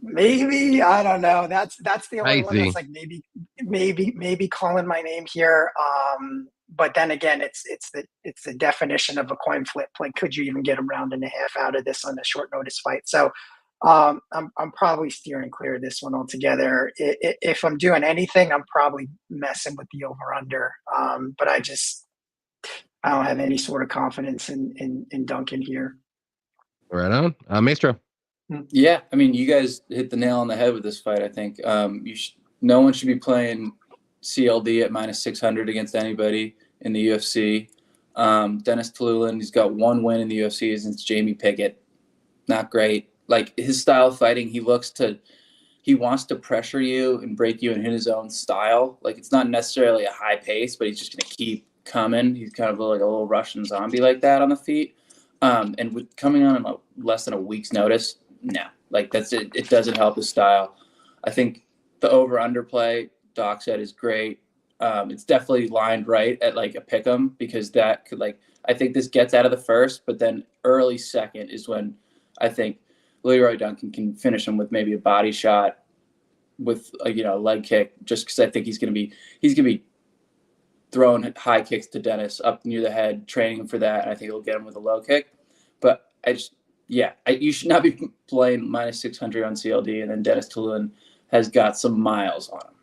Maybe. I don't know. That's the only one that's like maybe calling my name here. But then again, it's the definition of a coin flip. Like, could you even get a round and a half out of this on a short notice fight? So I'm probably steering clear of this one altogether. If I'm doing anything, I'm probably messing with the over under. But I don't have any sort of confidence in Duncan here. Right on, Maestro. Yeah, I mean, you guys hit the nail on the head with this fight. I think no one should be playing CLD at -600 against anybody in the UFC. Dennis Tulian, he's got 1 win in the UFC against Jamie Pickett. Not great. Like, his style of fighting, he wants to pressure you and break you in his own style. Like, it's not necessarily a high pace, but he's just going to keep coming. He's kind of like a little Russian zombie like that on the feet. And with coming on in less than a week's notice, no. Like, that's it. It doesn't help his style. I think the over-under play, Doc said, is great. It's definitely lined right at like a pick'em, because that could, like, I think this gets out of the first, but then early second is when I think Leroy Duncan can finish him with maybe a body shot with a leg kick, just because I think he's gonna be throwing high kicks to Dennis up near the head, training him for that, and I think it'll get him with a low kick. But you should not be playing minus 600 on CLD, and then Dennis Tulian has got some miles on him.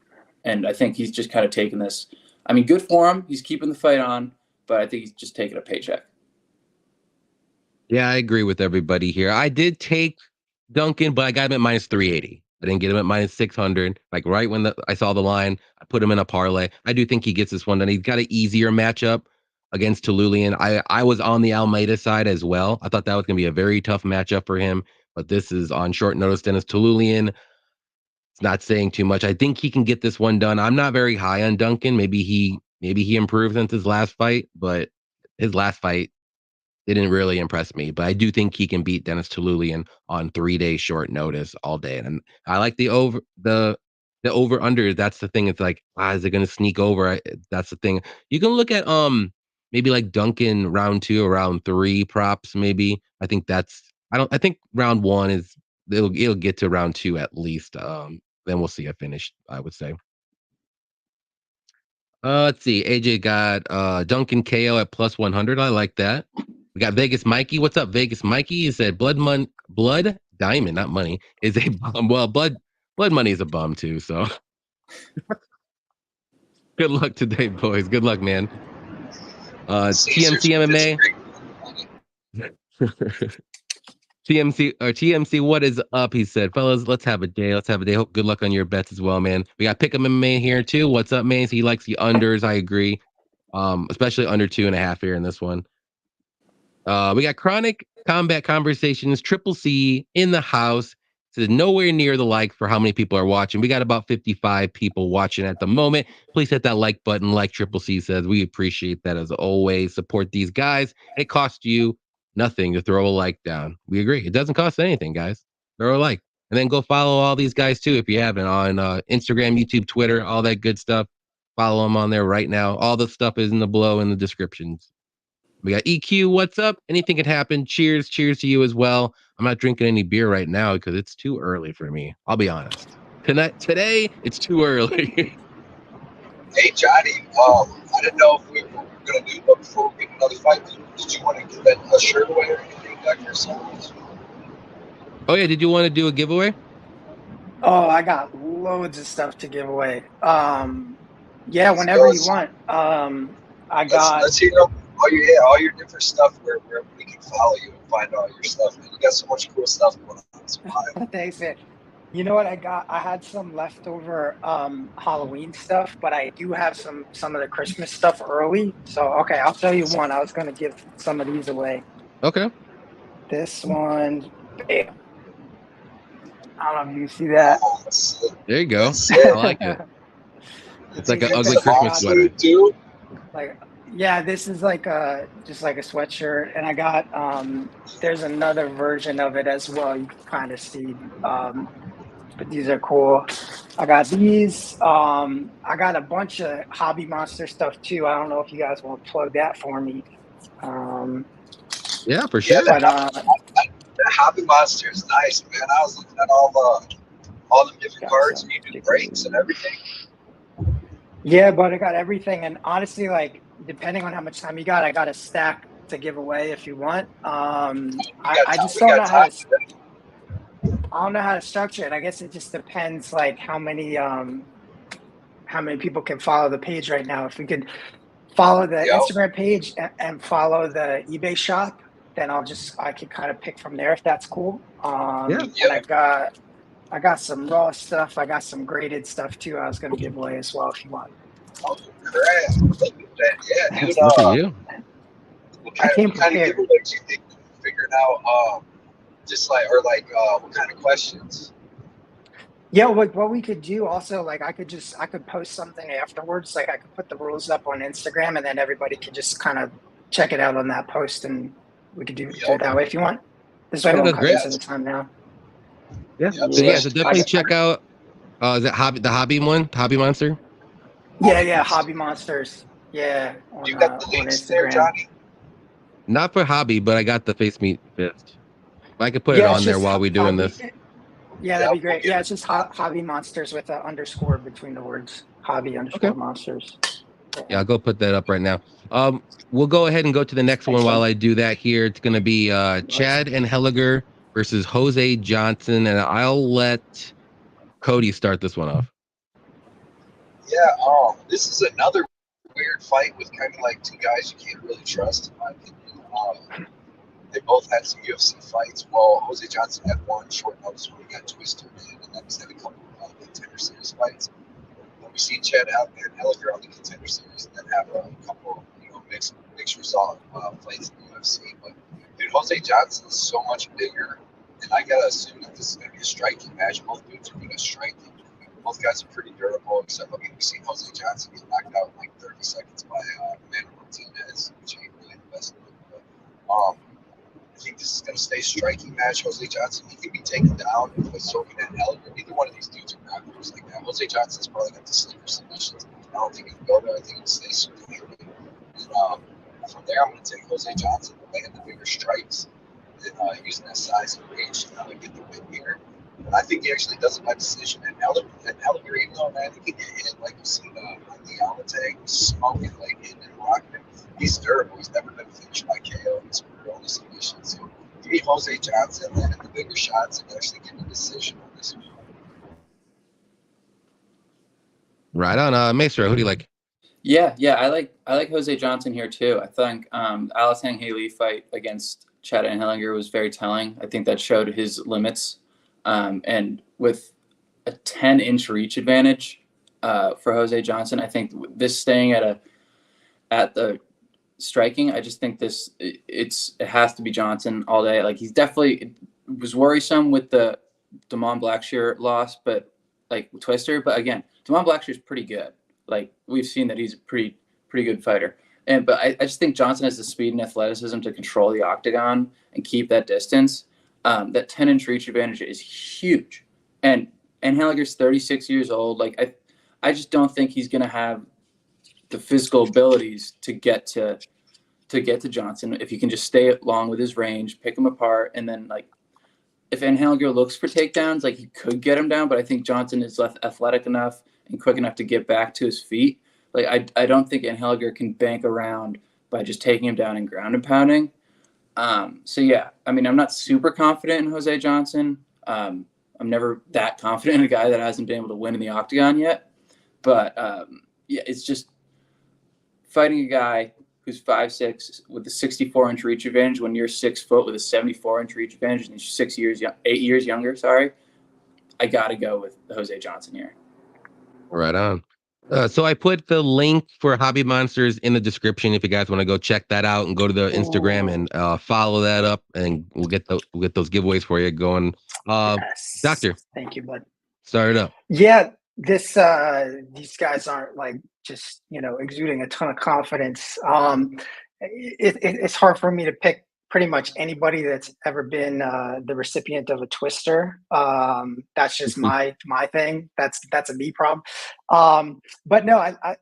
And I think he's just kind of taking this. I mean, good for him. He's keeping the fight on, but I think he's just taking a paycheck. Yeah, I agree with everybody here. I did take Duncan, but I got him at minus 380. I didn't get him at minus 600. Like right when I saw the line, I put him in a parlay. I do think he gets this one done. He's got an easier matchup against Tulian. I was on the Almeida side as well. I thought that was going to be a very tough matchup for him, but this is on short notice. Dennis Tulian, it's not saying too much. I think he can get this one done. I'm not very high on Duncan. Maybe he improved since his last fight, but his last fight didn't really impress me, but I do think he can beat Dennis Tulian on 3 days short notice all day. And I like the over under. That's the thing. It's like, is it going to sneak over? That's the thing. You can look at maybe like Duncan round 2 or round 3 props. Maybe I think I think round 1 is it'll get to round 2 at least. Then we'll see a finish, I would say. Let's see. AJ got Duncan KO at plus 100. I like that. We got Vegas Mikey. What's up, Vegas Mikey? He said Blood Diamond, not money, is a bum. Well, Blood Money is a bum too. So good luck today, boys. Good luck, man. TMC MMA. TMC, what is up? He said, fellas, let's have a day. Hope good luck on your bets as well, man. We got Pick'em MMA here too. What's up, man? So he likes the unders. I agree. Especially under 2.5 here in this one. We got Chronic Combat Conversations, Triple C in the house. Says nowhere near the like for how many people are watching. We got about 55 people watching at the moment. Please hit that like button, like Triple C says. We appreciate that as always. Support these guys. It costs you nothing to throw a like down. We agree. It doesn't cost anything, guys. Throw a like. And then go follow all these guys too if you haven't on Instagram, YouTube, Twitter, all that good stuff. Follow them on there right now. All the stuff is in the below in the descriptions. We got EQ. What's up? Anything could happen. Cheers to you as well. I'm not drinking any beer right now because it's too early for me. I'll be honest. Today it's too early. Hey Johnny, I didn't know if we were going to do that before we get another fight. Did you want to give that a shirt away or anything back there? Oh yeah, did you want to do a giveaway? Oh, I got loads of stuff to give away. Yeah, whenever you want. Let's hear all your different stuff where we can follow you and find all your stuff. Man, you got so much cool stuff going on. Thanks, man. You know what I got? I had some leftover Halloween stuff, but I do have some of the Christmas stuff early. So, okay, I'll tell you one. I was going to give some of these away. Okay. This one, bam. I don't know if you see that. There you go. I like it. It's like an ugly Christmas sweater. Too. Yeah, this is just like a sweatshirt, and I got there's another version of it as well. You can kind of see, but these are cool. I got these. I got a bunch of Hobby Monster stuff too. I don't know if you guys want to plug that for me. Yeah, for sure. But, the Hobby Monster is nice, man. I was looking at all the different cards, and you do breaks and everything. Yeah, but I got everything, and honestly, depending on how much time you got, I got a stack to give away if you want. I just don't know I don't know how to structure it. I guess it just depends, how many people can follow the page right now. If we could follow the Instagram page and follow the eBay shop, then I could kind of pick from there if that's cool. And I got some raw stuff. I got some graded stuff too. I was going to give away as well if you want. Oh, great. Look at that. Yeah, dude. Look at you. What kind of giveaways you think you're figuring out? What kind of questions? Yeah, what we could do also, I could post something afterwards. I could put the rules up on Instagram, and then everybody could just kind of check it out on that post, and we could do it that way if you want. This way, we'll cut into the time now. Yeah. So definitely check out. Is that the Hobby one? Hobby Monster? Yeah, Hobby Monsters. Yeah. You got the links there, Johnny? Not for Hobby, but I got the Face Meat Fist. I could put it on there while we're doing this. Yeah, that'd be great. Yeah, it's just Hobby Monsters with an underscore between the words. Hobby _ Monsters. Yeah, I'll go put that up right now. We'll go ahead and go to the next one while I do that here. It's going to be Chad and Heler versus Jose Johnson, and I'll let Cody start this one off. Yeah, this is another weird fight with kind of like two guys you can't really trust, in my opinion. They both had some UFC fights. Well, Jose Johnson had one short notice when he got twisted in, and then he's had a couple of contender series fights. We've seen Chad out and Heler on the contender series, and then have a couple, mixed result fights in the UFC. But dude, Jose Johnson is so much bigger, and I gotta assume that this is gonna be a striking match. Both dudes are good at striking. Both guys are pretty durable, except we've seen Jose Johnson get knocked out in like 30 seconds by Manuel Martinez, which ain't really the best look. But I think this is going to stay a striking match. Jose Johnson, he can be taken down with Sorkin and Heler. Neither one of these dudes are grapplers like that. Jose Johnson's probably got the sleeper submissions. I don't think he can go there. I think he can stay super handy. And from there, I'm going to take Jose Johnson to land the bigger strikes and using that size and range to get the win here. And I think he actually does it by decision. And Heler, even though, man, he can get hit like you've seen on the Almatag, smoking, like hitting and rocking him. He's durable. He's never been finished by KO. He's only submission. So give me Jose Johnson landing the bigger shots and actually getting a decision on this one. Right on, Maestro. Who do you like? Yeah, I like Jose Johnson here too. I think Alatang Haley fight against Chad and Heler was very telling. I think that showed his limits. And with a 10-inch reach advantage for Jose Johnson, I think this staying at the striking, I just think it has to be Johnson all day. Like he's definitely was worrisome with the Damon Blackshear loss, but like Twister. But again, Damon Blackshear is pretty good. Like we've seen that he's a pretty good fighter. But I just think Johnson has the speed and athleticism to control the octagon and keep that distance. That 10-inch reach advantage is huge. And Heler's 36 years old. Like I just don't think he's gonna have the physical abilities to get to Johnson if he can just stay along with his range, pick him apart, and then like if Heler looks for takedowns, like he could get him down, but I think Johnson is athletic enough and quick enough to get back to his feet. Like I don't think Heler can bank around by just taking him down and ground and pounding. So yeah, I mean I'm not super confident in Jose Johnson. I'm never that confident in a guy that hasn't been able to win in the octagon yet. But yeah, it's just fighting a guy who's 5'6" with a 64-inch reach advantage when you're 6 foot with a 74-inch reach advantage and he's 8 years younger. Sorry, I got to go with Jose Johnson here. Right on. So I put the link for Hobby Monsters in the description if you guys want to go check that out and go to the Instagram and follow that up, and we'll get those giveaways for you going. Yes. Doctor, thank you, bud. Start it up. Yeah, these guys aren't like just exuding a ton of confidence. It's hard for me to pick pretty much anybody that's ever been the recipient of a twister. That's just my thing. That's a me problem. But no, I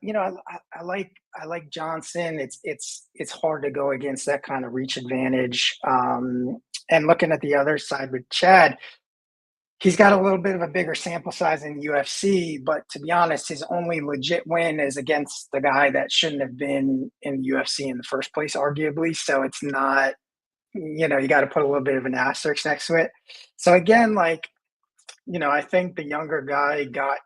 like Johnson. It's hard to go against that kind of reach advantage. And looking at the other side with Chad, he's got a little bit of a bigger sample size in the UFC, but to be honest, his only legit win is against the guy that shouldn't have been in the UFC in the first place, arguably. So it's not, you got to put a little bit of an asterisk next to it. So again, I think the younger guy got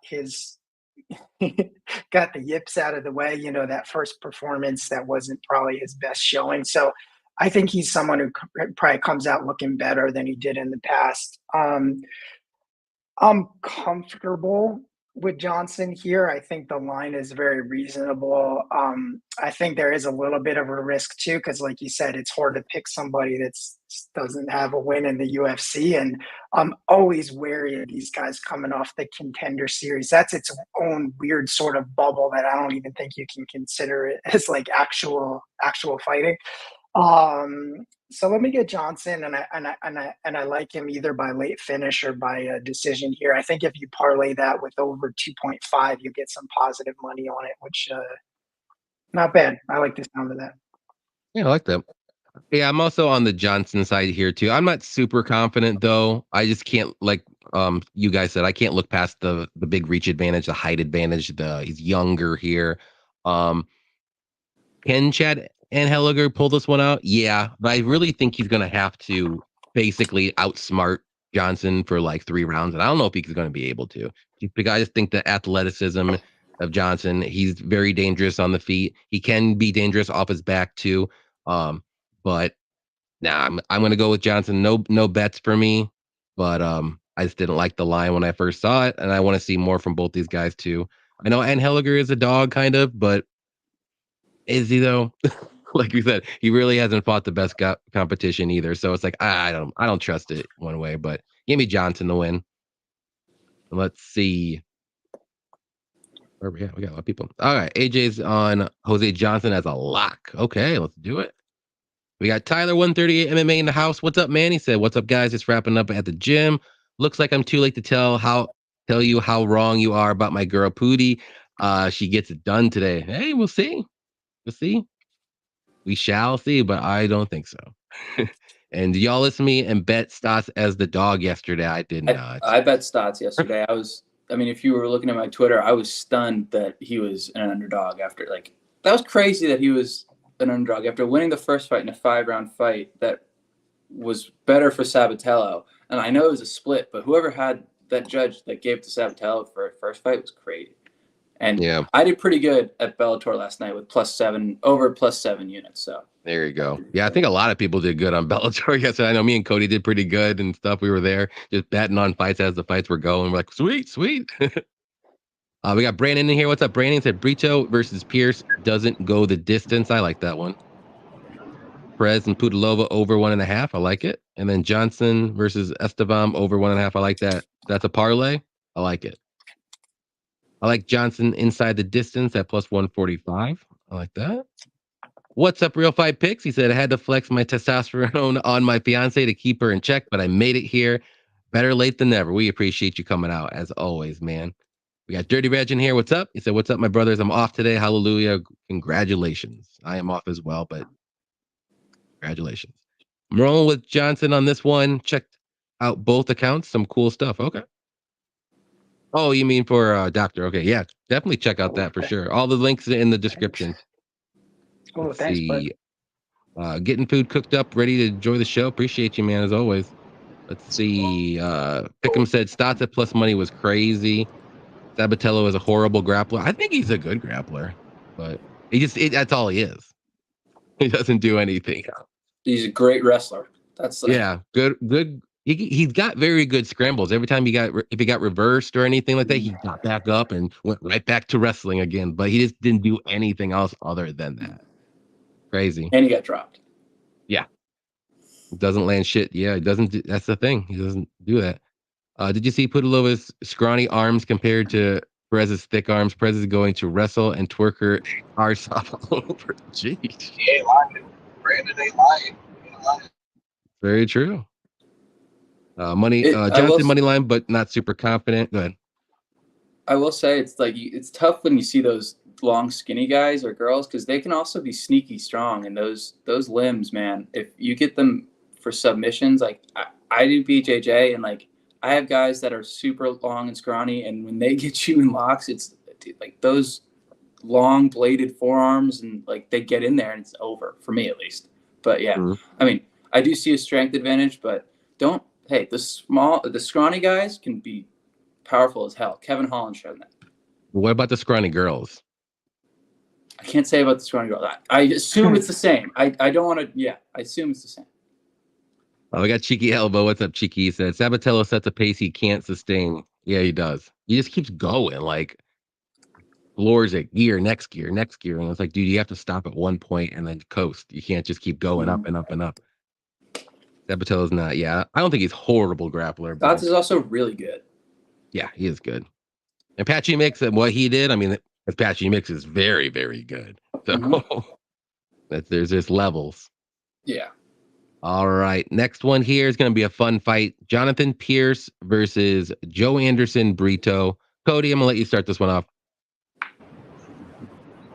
got the yips out of the way. That first performance, that wasn't probably his best showing. So I think he's someone who probably comes out looking better than he did in the past. I'm comfortable with Johnson here. I think the line is very reasonable. I think there is a little bit of a risk too, because like you said, it's hard to pick somebody that doesn't have a win in the UFC. And I'm always wary of these guys coming off the contender series. That's its own weird sort of bubble that I don't even think you can consider it as like actual fighting. So let me get Johnson, and I like him either by late finish or by a decision here. I think if you parlay that with over 2.5, you get some positive money on it, which not bad. I like the sound of that. Yeah, I like that. Yeah, I'm also on the Johnson side here too. I'm not super confident though. I just can't, like you guys said, I can't look past the big reach advantage, the height advantage. He's younger here. Can Chad and Heler pull this one out? Yeah, but I really think he's going to have to basically outsmart Johnson for like 3 rounds, and I don't know if he's going to be able to. Because I just think the athleticism of Johnson, he's very dangerous on the feet. He can be dangerous off his back too. But I'm going to go with Johnson. No bets for me, but I just didn't like the line when I first saw it, and I want to see more from both these guys too. I know Ann Heller is a dog, kind of, but is he though? Like you said, he really hasn't fought the best competition either. So it's like I don't trust it one way. But give me Johnson to win. Let's see. Where we got a lot of people. All right, AJ's on Jose Johnson as a lock. Okay, let's do it. We got Tyler 138 MMA in the house. What's up, man? He said, "What's up, guys? Just wrapping up at the gym. Looks like I'm too late to tell you how wrong you are about my girl Pudi. She gets it done today. Hey, we'll see. We'll see. We shall see, but I don't think so." And y'all listen to me and bet Stotts as the dog yesterday. I did not. I bet Stotts yesterday. If you were looking at my Twitter, I was stunned that he was an underdog after that was crazy that he was an underdog after winning the first fight in a 5-round fight that was better for Sabatello. And I know it was a split, but whoever had that judge that gave it to Sabatello for a first fight was crazy. And yeah, I did pretty good at Bellator last night with +7 units. So there you go. Yeah, I think a lot of people did good on Bellator yesterday. I know me and Cody did pretty good and stuff. We were there just betting on fights as the fights were going. We're like, sweet. We got Brandon in here. What's up, Brandon? Said Brito versus Pierce doesn't go the distance. I like that one. Perez and Pudilova over 1.5. I like it. And then Johnson versus Estevam over 1.5. I like that. That's a parlay. I like it. I like Johnson inside the distance at +145. I like that. What's up, Real Fight Picks? He said, I had to flex my testosterone on my fiance to keep her in check, but I made it here. Better late than never. We appreciate you coming out, as always, man. We got Dirty Reg in here. What's up? He said, what's up, my brothers? I'm off today. Hallelujah. Congratulations. I am off as well, but congratulations. I'm rolling with Johnson on this one. Checked out both accounts. Some cool stuff. Okay. Oh, you mean for Doctor? Okay, yeah, definitely check out that for sure. All the links in the description. Oh, Let's thanks, see. Getting food cooked up, ready to enjoy the show. Appreciate you, man, as always. Let's see. Pick'em said Stotts at plus money was crazy. Sabatello is a horrible grappler. I think he's a good grappler, but that's all he is. He doesn't do anything. He's a great wrestler. Yeah, good. He's got very good scrambles. Every time if he got reversed or anything like that, he got back up and went right back to wrestling again. But he just didn't do anything else other than that. Crazy. And he got dropped. Yeah. Doesn't land shit. Yeah, he doesn't. That's the thing. He doesn't do that. Did you see Pudilova's scrawny arms compared to Perez's thick arms? Perez is going to wrestle and twerk her arse off all over. Jeez. He ain't lying. Brandon ain't lying. Very true. Johnson money line, but not super confident. Go ahead. I will say it's tough when you see those long, skinny guys or girls because they can also be sneaky strong. And those limbs, man, if you get them for submissions, like I do BJJ, and like I have guys that are super long and scrawny, and when they get you in locks, it's like those long bladed forearms, and like they get in there and it's over for me at least. But yeah, I mean, I do see a strength advantage, but the scrawny guys can be powerful as hell. Kevin Holland showed that. What about the scrawny girls? I can't say about the scrawny girls. I assume it's the same. I don't want to. Yeah, I assume it's the same. We got Cheeky Elbow. What's up, Cheeky? He said Sabatello sets a pace he can't sustain. Yeah, he does. He just keeps going, like floors it, next gear. And it's like, dude, you have to stop at one point and then coast. You can't just keep going up and up and up. Sabatello's not. Yeah, I don't think he's horrible grappler. Stotts is also really good. Yeah, he is good. And Patchy Mix and what he did, I mean, Patchy Mix is very, very good. So there's just levels. Yeah. All right. Next one here is going to be a fun fight. Jonathan Pierce versus Joe Anderson Brito. Cody, I'm going to let you start this one off.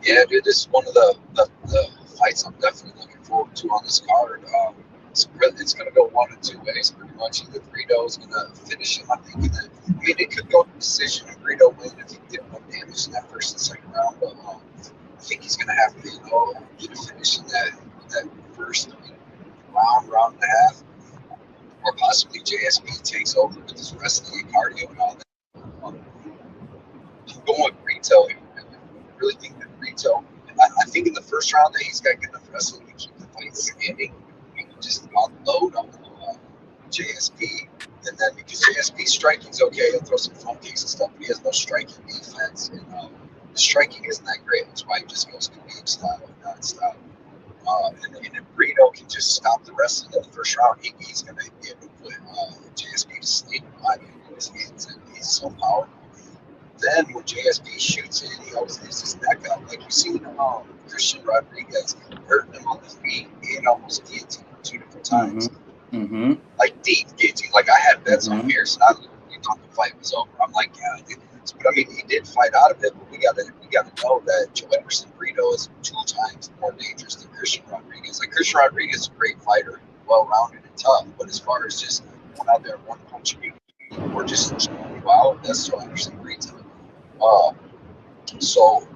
Yeah, dude, this is one of the fights I'm definitely looking forward to on this card. It's going to go one of two ways, pretty much. Either Brito is going to finish him, I think. It could go to decision and Brito win if he did no damage in that first and second round. But I think he's going to have to, get a finish in that first round and a half, or possibly JSP takes over with his wrestling and cardio and all that. I'm going with Brito. I really think that Brito. I think in the first round that he's got good enough wrestling to keep the fight standing. He can just unload on JSP, and then because JSP striking's okay, he'll throw some phone kicks and stuff, but he has no striking defense, and the striking isn't that great. That's why he just goes Khabib style and non-style. And if Brito can just stop the wrestling in the first round, he's going to be able to put JSP to sleep in his hands, and he's so powerful. Then when JSP shoots in, he always leaves his neck up. Like you've seen Christian Rodriguez hurting him on the feet and almost guillotine 2 different times. Mm-hmm. Like deep guillotine. Like I had bets on Pierce, and I thought the fight was over. I'm like, yeah, but I mean, he did fight out of it. But we gotta know that Joe Emerson Brito is 2 times more dangerous than Christian Rodriguez. Like Christian Rodriguez is a great fighter, well-rounded and tough, but as far as just going out there and one punch you or just throwing you out, that's Joe Emerson Brito. So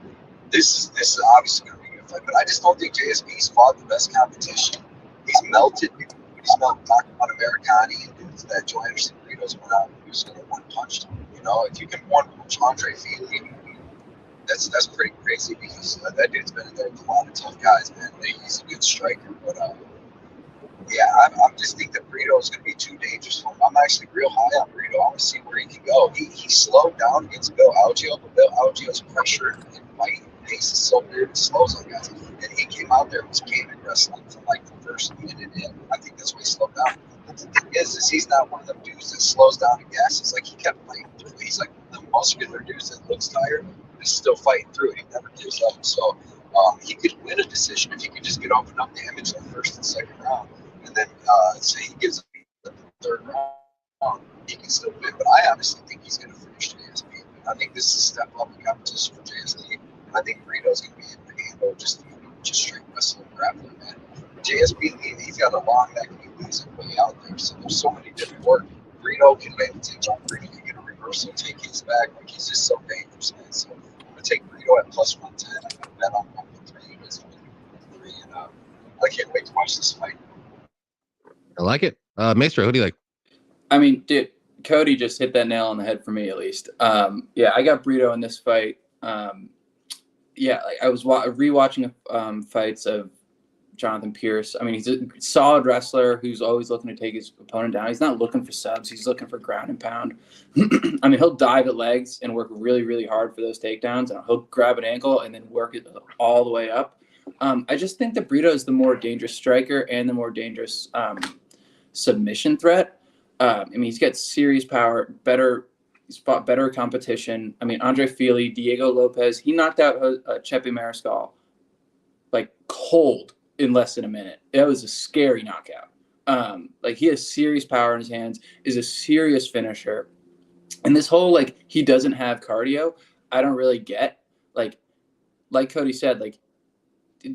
this is obviously going to be a good fight, but I just don't think JSP's fought the best competition. He's melted. He's not talking about Americani and dudes that Joe Anderson Brito's went out and he was going to one punch him. If you can one punch Andre Fili, that's pretty crazy because that dude's been in there with a lot of tough guys, man. He's a good striker, but yeah, I just think that Brito is going to be too dangerous for him. I'm actually real high on Brito. I want to see where he can go. He slowed down against Bill Algeo, but Bill Algeo's pressure and fight pace is so weird. It slows on guys. And he came out there and was gaming wrestling from like the first minute in. I think that's why he slowed down. But the thing is he's not one of them dudes that slows down and gasses. Like he kept fighting through. He's like the muscular dude that looks tired, but he's still fighting through it. He never gives up. So he could win a decision if he could just get off enough damage in the first and second round. And then say he gives up the third round, he can still win. But I honestly think he's going to finish JSP. I think this is a step up in competition for JSP. And I think Brito's going to be able to handle just straight wrestling grappling. Man. JSP, he's got a long neck and he leaves it way out there. So there's so many different work. Brito can land a take on Brito, can get a reversal, take his back. Like he's just so dangerous, man. So I'm going to take Brito at plus 110. I'm going to bet on 1-3. And I can't wait to watch this fight. I like it. Maestro, who do you like? I mean, dude, Cody just hit that nail on the head for me, at least. Yeah, I got Brito in this fight. Yeah, like I was rewatching fights of Jonathan Pierce. I mean, he's a solid wrestler who's always looking to take his opponent down. He's not looking for subs. He's looking for ground and pound. I mean, he'll dive at legs and work really, really hard for those takedowns, and he'll grab an ankle and then work it all the way up. I just think that Brito is the more dangerous striker and the more dangerous submission threat. I mean, he's got serious power, he's fought better competition. I mean, Andre Fili, Diego Lopez, he knocked out Chepe Mariscal like cold in less than a minute. That was a scary knockout. Like he has serious power in his hands, is a serious finisher. And this whole, like, he doesn't have cardio, I don't really get. Like Cody said, like,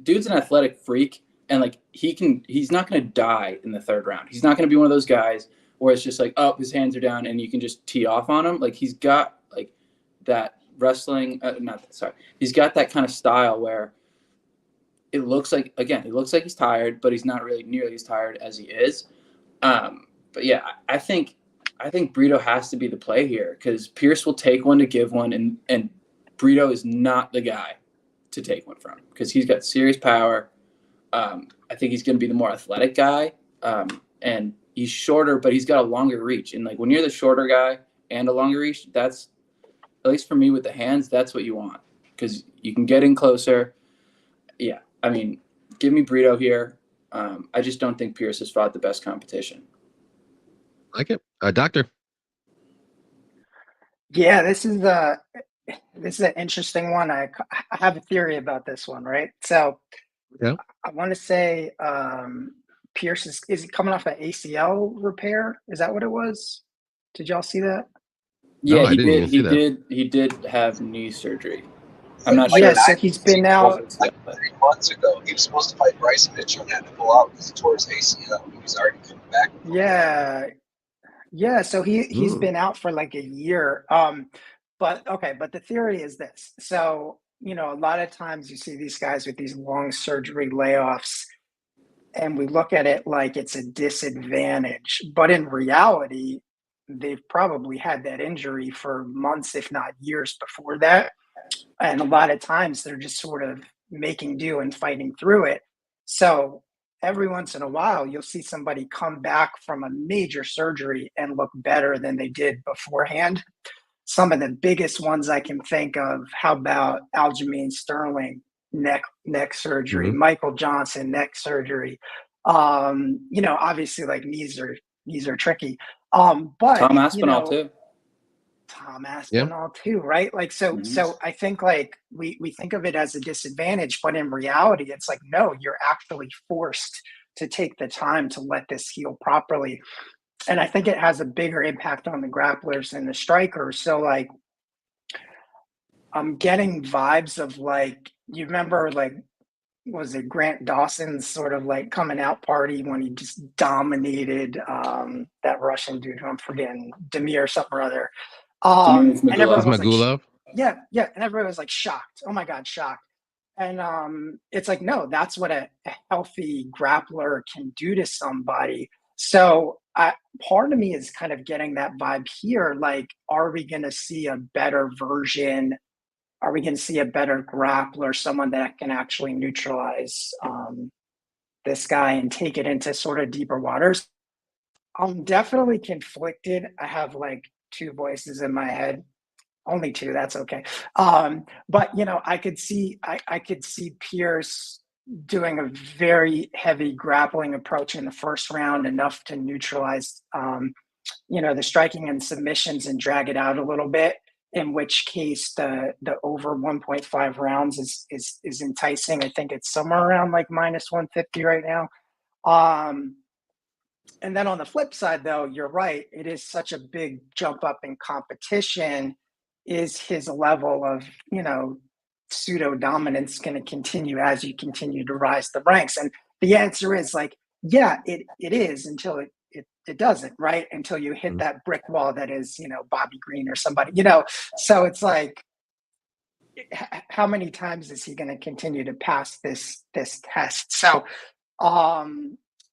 dude's an athletic freak, and like he's not going to die in the third round. He's not going to be one of those guys where it's just like, oh, his hands are down and you can just tee off on him. Like he's got like that wrestling, he's got that kind of style where it looks like he's tired, but he's not really nearly as tired as he is. But yeah, I think Brito has to be the play here because Pierce will take one to give one, and Brito is not the guy to take one from because he's got serious power. I think he's going to be the more athletic guy, and he's shorter, but he's got a longer reach. And like when you're the shorter guy and a longer reach, that's, at least for me with the hands, that's what you want because you can get in closer. Yeah, I mean, give me Brito here. I just don't think Pierce has fought the best competition. Like it, Doctor. Yeah, this is an interesting one. I have a theory about this one, right? So yeah, I want to say Pierce is he coming off an ACL repair? Is that what it was? Did y'all see that? Yeah, no, he did have knee surgery. I'm not sure. Yeah, so he's been out like 3 months ago. He was supposed to fight Bryson Mitchell and had to pull out because he tore his ACL. He was already coming back. Yeah. So he's been out for like a year. But the theory is this. So a lot of times you see these guys with these long surgery layoffs, and we look at it like it's a disadvantage. But in reality, they've probably had that injury for months, if not years before that. And a lot of times they're just sort of making do and fighting through it. So every once in a while, you'll see somebody come back from a major surgery and look better than they did beforehand. Some of the biggest ones I can think of, how about Aljamain Sterling, neck surgery, Michael Johnson, neck surgery. Obviously like knees are tricky. But Tom Aspinall too. Tom Aspinall too, right? Like, so I think like we think of it as a disadvantage, but in reality, it's like, no, you're actually forced to take the time to let this heal properly. And I think it has a bigger impact on the grapplers and the strikers. So like, I'm getting vibes of like, you remember like, was it Grant Dawson's sort of like coming out party when he just dominated that Russian dude who I'm forgetting, Demir something or other. And everyone was like, yeah, and everybody was like shocked. Oh my God, shocked. And it's like, no, that's what a healthy grappler can do to somebody. So part of me is kind of getting that vibe here. Like, are we going to see a better version? Are we going to see a better grappler, someone that can actually neutralize this guy and take it into sort of deeper waters? I'm definitely conflicted. I have like two voices in my head. Only two, that's okay. But I could see Pierce doing a very heavy grappling approach in the first round, enough to neutralize the striking and submissions and drag it out a little bit. In which case the over 1.5 rounds is enticing. I think it's somewhere around like minus 150 right now. And then on the flip side, though, you're right. It is such a big jump up in competition. Is his level of, pseudo dominance going to continue as you continue to rise the ranks? And the answer is like, yeah, it is, until it doesn't, right? Until you hit that brick wall that is, Bobby Green or somebody, So it's like, how many times is he going to continue to pass this test? So,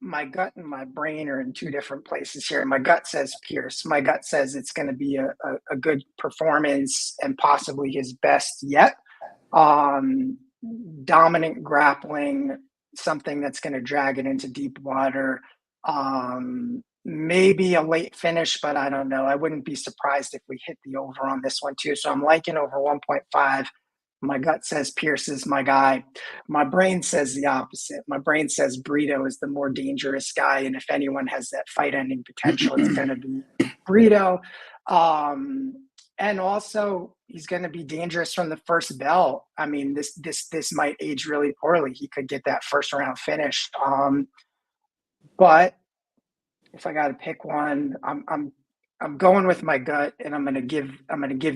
my gut and my brain are in two different places here. My gut says Pierce. My gut says it's going to be a good performance and possibly his best yet. Dominant grappling, something that's going to drag it into deep water. Maybe a late finish, but I don't know. I wouldn't be surprised if we hit the over on this one too. So I'm liking over 1.5. My gut says Pierce is my guy. My brain says the opposite. My brain says Brito is the more dangerous guy. And if anyone has that fight ending potential, it's going to be Brito. And also he's going to be dangerous from the first bell. I mean, this might age really poorly. He could get that first round finish. But if I got to pick one, I'm going with my gut, and I'm going to give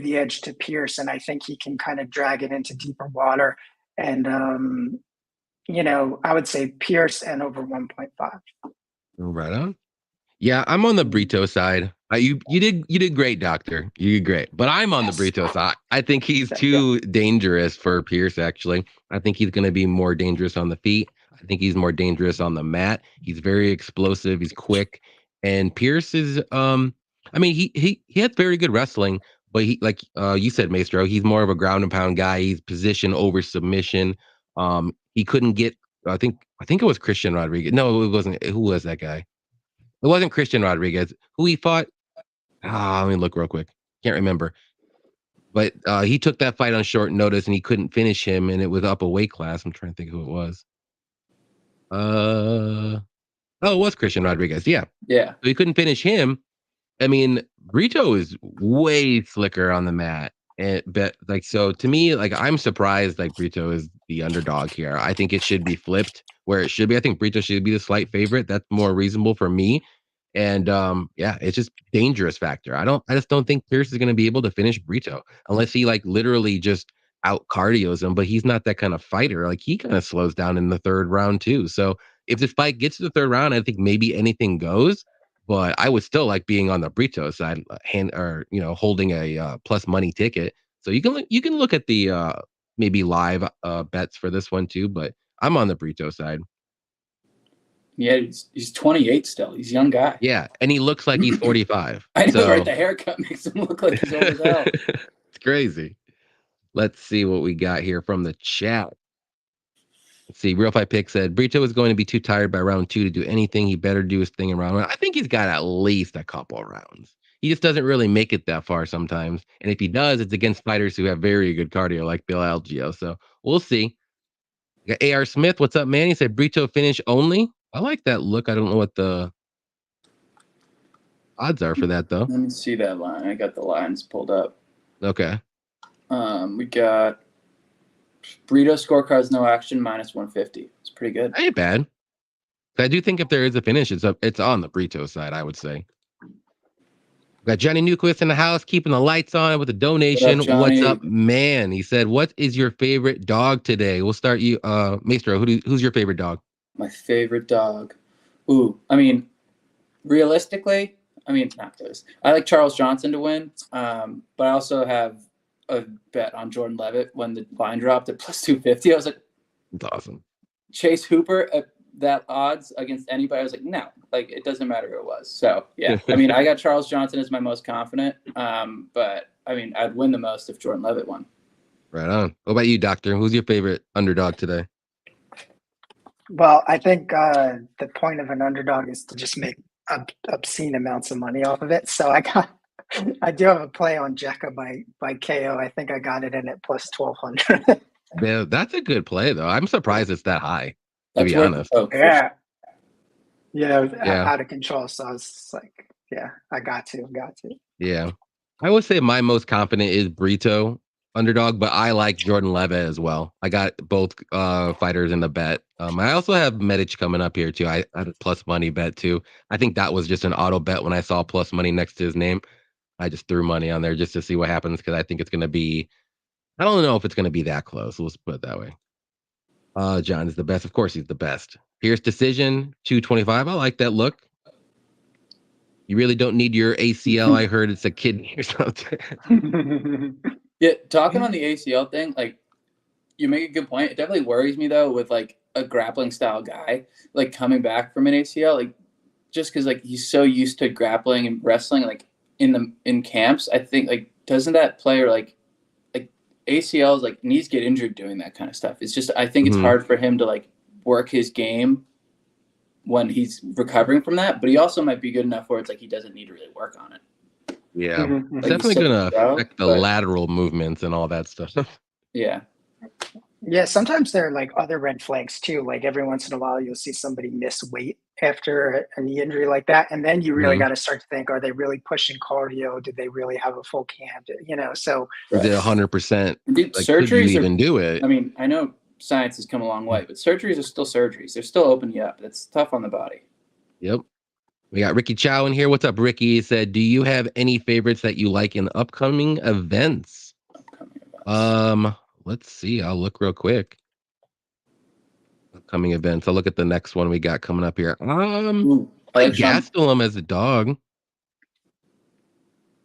the edge to Pierce, and I think he can kind of drag it into deeper water. And I would say Pierce and over 1.5. Right on. Yeah, I'm on the Brito side. You did great, doctor. You did great. But I'm on the Brito side. I think he's too dangerous for Pierce, actually. I think he's going to be more dangerous on the feet. I think he's more dangerous on the mat. He's very explosive. He's quick. And Pierce is he had very good wrestling, but he, like you said, Maestro, he's more of a ground and pound guy. He's position over submission. He couldn't get, I think it was Christian Rodriguez. No, it wasn't. Who was that guy? It wasn't Christian Rodriguez. Who he fought? Let me look real quick. Can't remember. But he took that fight on short notice, and he couldn't finish him, and it was up a weight class. I'm trying to think who it was. It was Christian Rodriguez. Yeah. So he couldn't finish him. I mean, Brito is way slicker on the mat. So to me, like, I'm surprised like Brito is the underdog here. I think it should be flipped where it should be. I think Brito should be the slight favorite. That's more reasonable for me. And it's just dangerous factor. I just don't think Pierce is going to be able to finish Brito unless he like literally just out cardios him. But he's not that kind of fighter. Like, he kind of slows down in the third round too. So if this fight gets to the third round, I think maybe anything goes. But I would still like being on the Brito side, holding a plus money ticket. So you can look at the maybe live bets for this one too, but I'm on the Brito side. Yeah, he's 28 still. He's a young guy. Yeah, and he looks like he's 45. I know, so... right? The haircut makes him look like he's old as hell. It's crazy. Let's see what we got here from the chat. Let's see. Real Fight Pick said Brito is going to be too tired by round 2 to do anything. He better do his thing in round 1. I think he's got at least a couple rounds. He just doesn't really make it that far sometimes. And if he does, it's against fighters who have very good cardio, like Bill Algeo. So we'll see. We got AR Smith. What's up, man? He said Brito finish only. I like that look. I don't know what the odds are for that, though. Let me see that line. I got the lines pulled up. Okay. We got Brito scorecards, no action, -150. It's pretty good. Ain't bad. I do think if there is a finish, it's on the Brito side, I would say. Got Johnny Newquist in the house, keeping the lights on with a donation. What's up, man? He said, "What is your favorite dog today?" We'll start you, Maestro. Who's your favorite dog? My favorite dog. Ooh, I mean, realistically, not this. I like Charles Johnson to win, but I also have a bet on Jordan Leavitt when the line dropped at +250. I was like, that's awesome. Chase Hooper at that odds against anybody. I was like, no, like it doesn't matter who it was. So yeah, I got Charles Johnson as my most confident. But I'd win the most if Jordan Leavitt won. Right on. What about you, Doctor? Who's your favorite underdog today? Well, I think the point of an underdog is to just make obscene amounts of money off of it. So I do have a play on Jekka by KO. I think I got it in at +1200. Yeah, that's a good play though. I'm surprised it's that high. To be honest. Yeah. Yeah, it was out of control. So I was just like, yeah, I got to. Yeah. I would say my most confident is Brito underdog, but I like Jordan Leavitt as well. I got both fighters in the bet. I also have Medic coming up here too. I had a plus money bet too. I think that was just an auto bet when I saw plus money next to his name. I just threw money on there just to see what happens because I think it's going to be, I don't know if it's going to be that close. Let's put it that way. John is the best. Of course, he's the best. Here's decision 225. I like that look. You really don't need your ACL. I heard it's a kidney or something. Yeah, talking on the ACL thing, like you make a good point. It definitely worries me though with like a grappling style guy like coming back from an ACL, like just because like he's so used to grappling and wrestling like in camps. I think like doesn't that player like ACLs like knees get injured doing that kind of stuff. It's just I think it's hard for him to like work his game when he's recovering from that, but he also might be good enough where it's like he doesn't need to really work on it. Yeah, it's definitely going to affect the lateral movements and all that stuff. Yeah. Yeah, sometimes there are like other red flags too. Like every once in a while, you'll see somebody miss weight after a knee injury like that, and then you really got to start to think: are they really pushing cardio? Did they really have a full camp? So is it 100%? Like, surgeries could you even do it? I know science has come a long way, but surgeries are still surgeries. They're still opening you up. It's tough on the body. Yep. We got Ricky Chow in here. What's up, Ricky? He said, "Do you have any favorites that you like in upcoming events?" Let's see. I'll look real quick. Upcoming events. I'll look at the next one we got coming up here. I like Gastelum as a dog.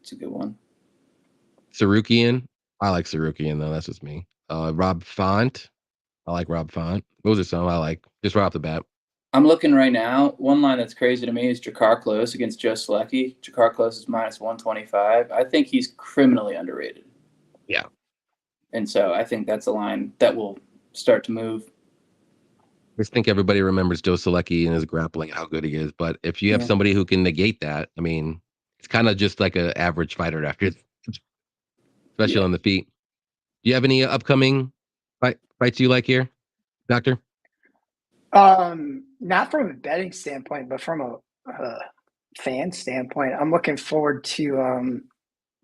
It's a good one. Sarukian. I like Sarukian though. That's just me. Rob Font. I like Rob Font. Those are some I like. Just right off the bat. I'm looking right now. One line that's crazy to me is Jakar Close against Joe Selecki. Jakar Close is -125. I think he's criminally underrated. Yeah. And so I think that's a line that will start to move. I just think everybody remembers Joe Selecki and his grappling, how good he is. But if you have somebody who can negate that, it's kind of just like an average fighter after, especially on the feet. Do you have any upcoming fights you like here, Doctor? Not from a betting standpoint, but from a fan standpoint, I'm looking forward to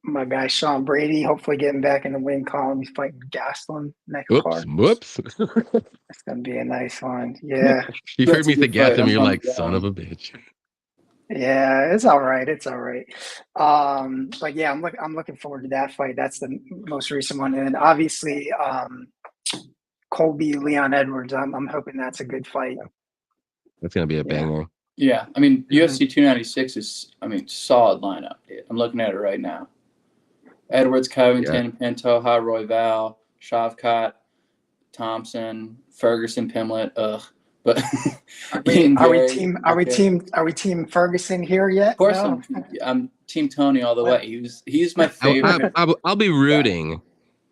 my guy Sean Brady hopefully getting back in the win column. He's fighting Gastelum next card. Whoops. It's gonna be a nice one. Yeah. You heard me say Gastelum, you're like, son of a bitch. Yeah, it's all right. But yeah, I'm looking forward to that fight. That's the most recent one, and obviously Colby Leon Edwards. I'm hoping that's a good fight. That's gonna be a banger. Yeah, UFC 296 is solid lineup. I'm looking at it right now. Edwards, Covington, Pantoja, Royval, Shavkat, Thompson, Ferguson, Pimlet. Ugh, but Are we team Ferguson here yet? Of course, No? I'm Team Tony all the way. He's my favorite. I'll be rooting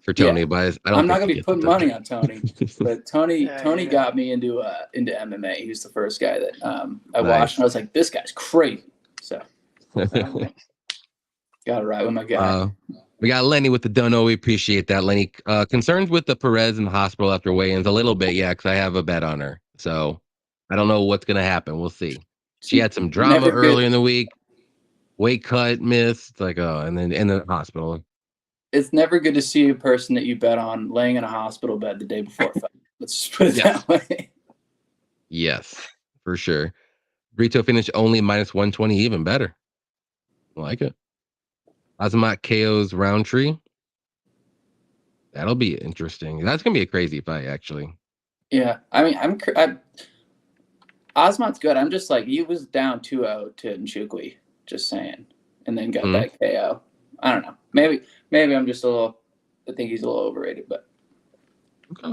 for Tony, but I don't. I'm not think gonna be putting money on Tony, but Tony got me into MMA. He was the first guy that I watched, and I was like, this guy's crazy. So got it right with my guy. We got Lenny with the dono. We appreciate that, Lenny. Concerns with the Perez in the hospital after weigh-ins a little bit, yeah, because I have a bet on her. So I don't know what's gonna happen. We'll see. She had some drama earlier in the week. Weight cut, missed, like and then in the hospital. It's never good to see a person that you bet on laying in a hospital bed the day before a fight. Let's just put it that way. Yes, for sure. Brito finished only -120, even better. I like it. Azamat KO's Roundtree. That'll be interesting. That's gonna be a crazy fight, actually. Yeah, I mean, Azamat's good. I'm just like, he was down 2-0 to Nchukwi, just saying, and then got that KO. I don't know. Maybe I'm just I think he's a little overrated, but.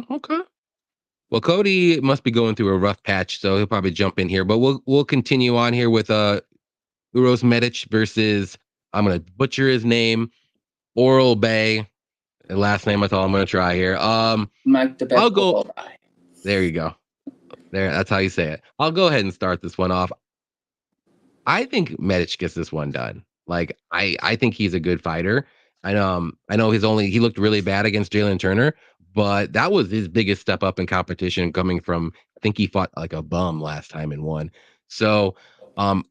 Okay. Well, Cody must be going through a rough patch, so he'll probably jump in here. But we'll continue on here with Uros Medic versus, I'm gonna butcher his name, Oralbay. Last name, that's all I'm gonna try here. I'll go. There you go. That's how you say it. I'll go ahead and start this one off. I think Medic gets this one done. Like I think he's a good fighter. I know he looked really bad against Jalen Turner, but that was his biggest step up in competition, coming from, I think he fought like a bum last time and won. So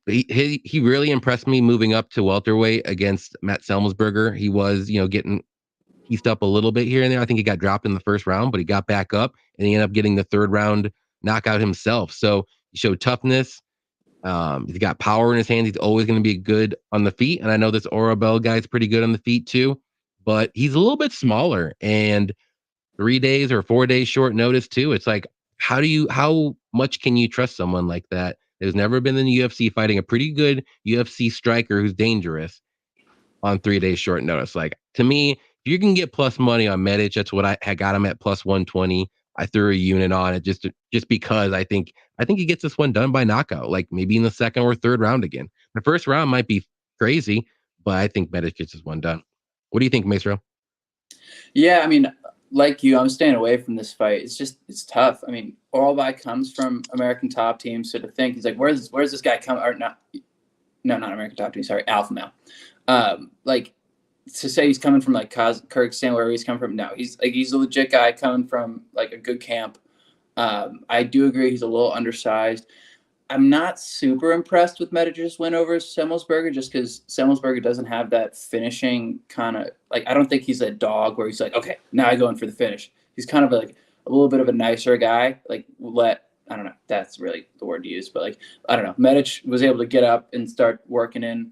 he really impressed me moving up to welterweight against Matt Selmsberger. He was, getting pieced up a little bit here and there. I think he got dropped in the first round, but he got back up and he ended up getting the third round knockout himself. So he showed toughness. He's got power in his hands. He's always going to be good on the feet. And I know this Oralbay guy's pretty good on the feet too, but he's a little bit smaller, and 3 days or 4 days short notice too. It's like, how much can you trust someone like that? There's never been in the UFC fighting a pretty good UFC striker who's dangerous on 3 days short notice. Like, to me, if you can get plus money on Medic, that's what I had got him at plus 120. I threw a unit on it just because I think he gets this one done by knockout, like maybe in the second or third round again. The first round might be crazy, but I think Medic gets this one done. What do you think, Maestro? Yeah, I mean, like you, I'm staying away from this fight. It's tough. I mean, Oralbay comes from American Top Team, so to think he's like, where's this guy come? Or not American Top Team. Sorry, Alpha Male. Like, to say he's coming from like Kyrgyzstan, where he's come from. No, he's a legit guy coming from like a good camp. I do agree he's a little undersized. I'm not super impressed with Medic's win over Selmsberger, just because Selmsberger doesn't have that finishing kind of, like, I don't think he's a dog where he's like, okay, now I go in for the finish. He's kind of like a little bit of a nicer guy. Like, I don't know, that's really the word to use, but like, I don't know. Medic was able to get up and start working in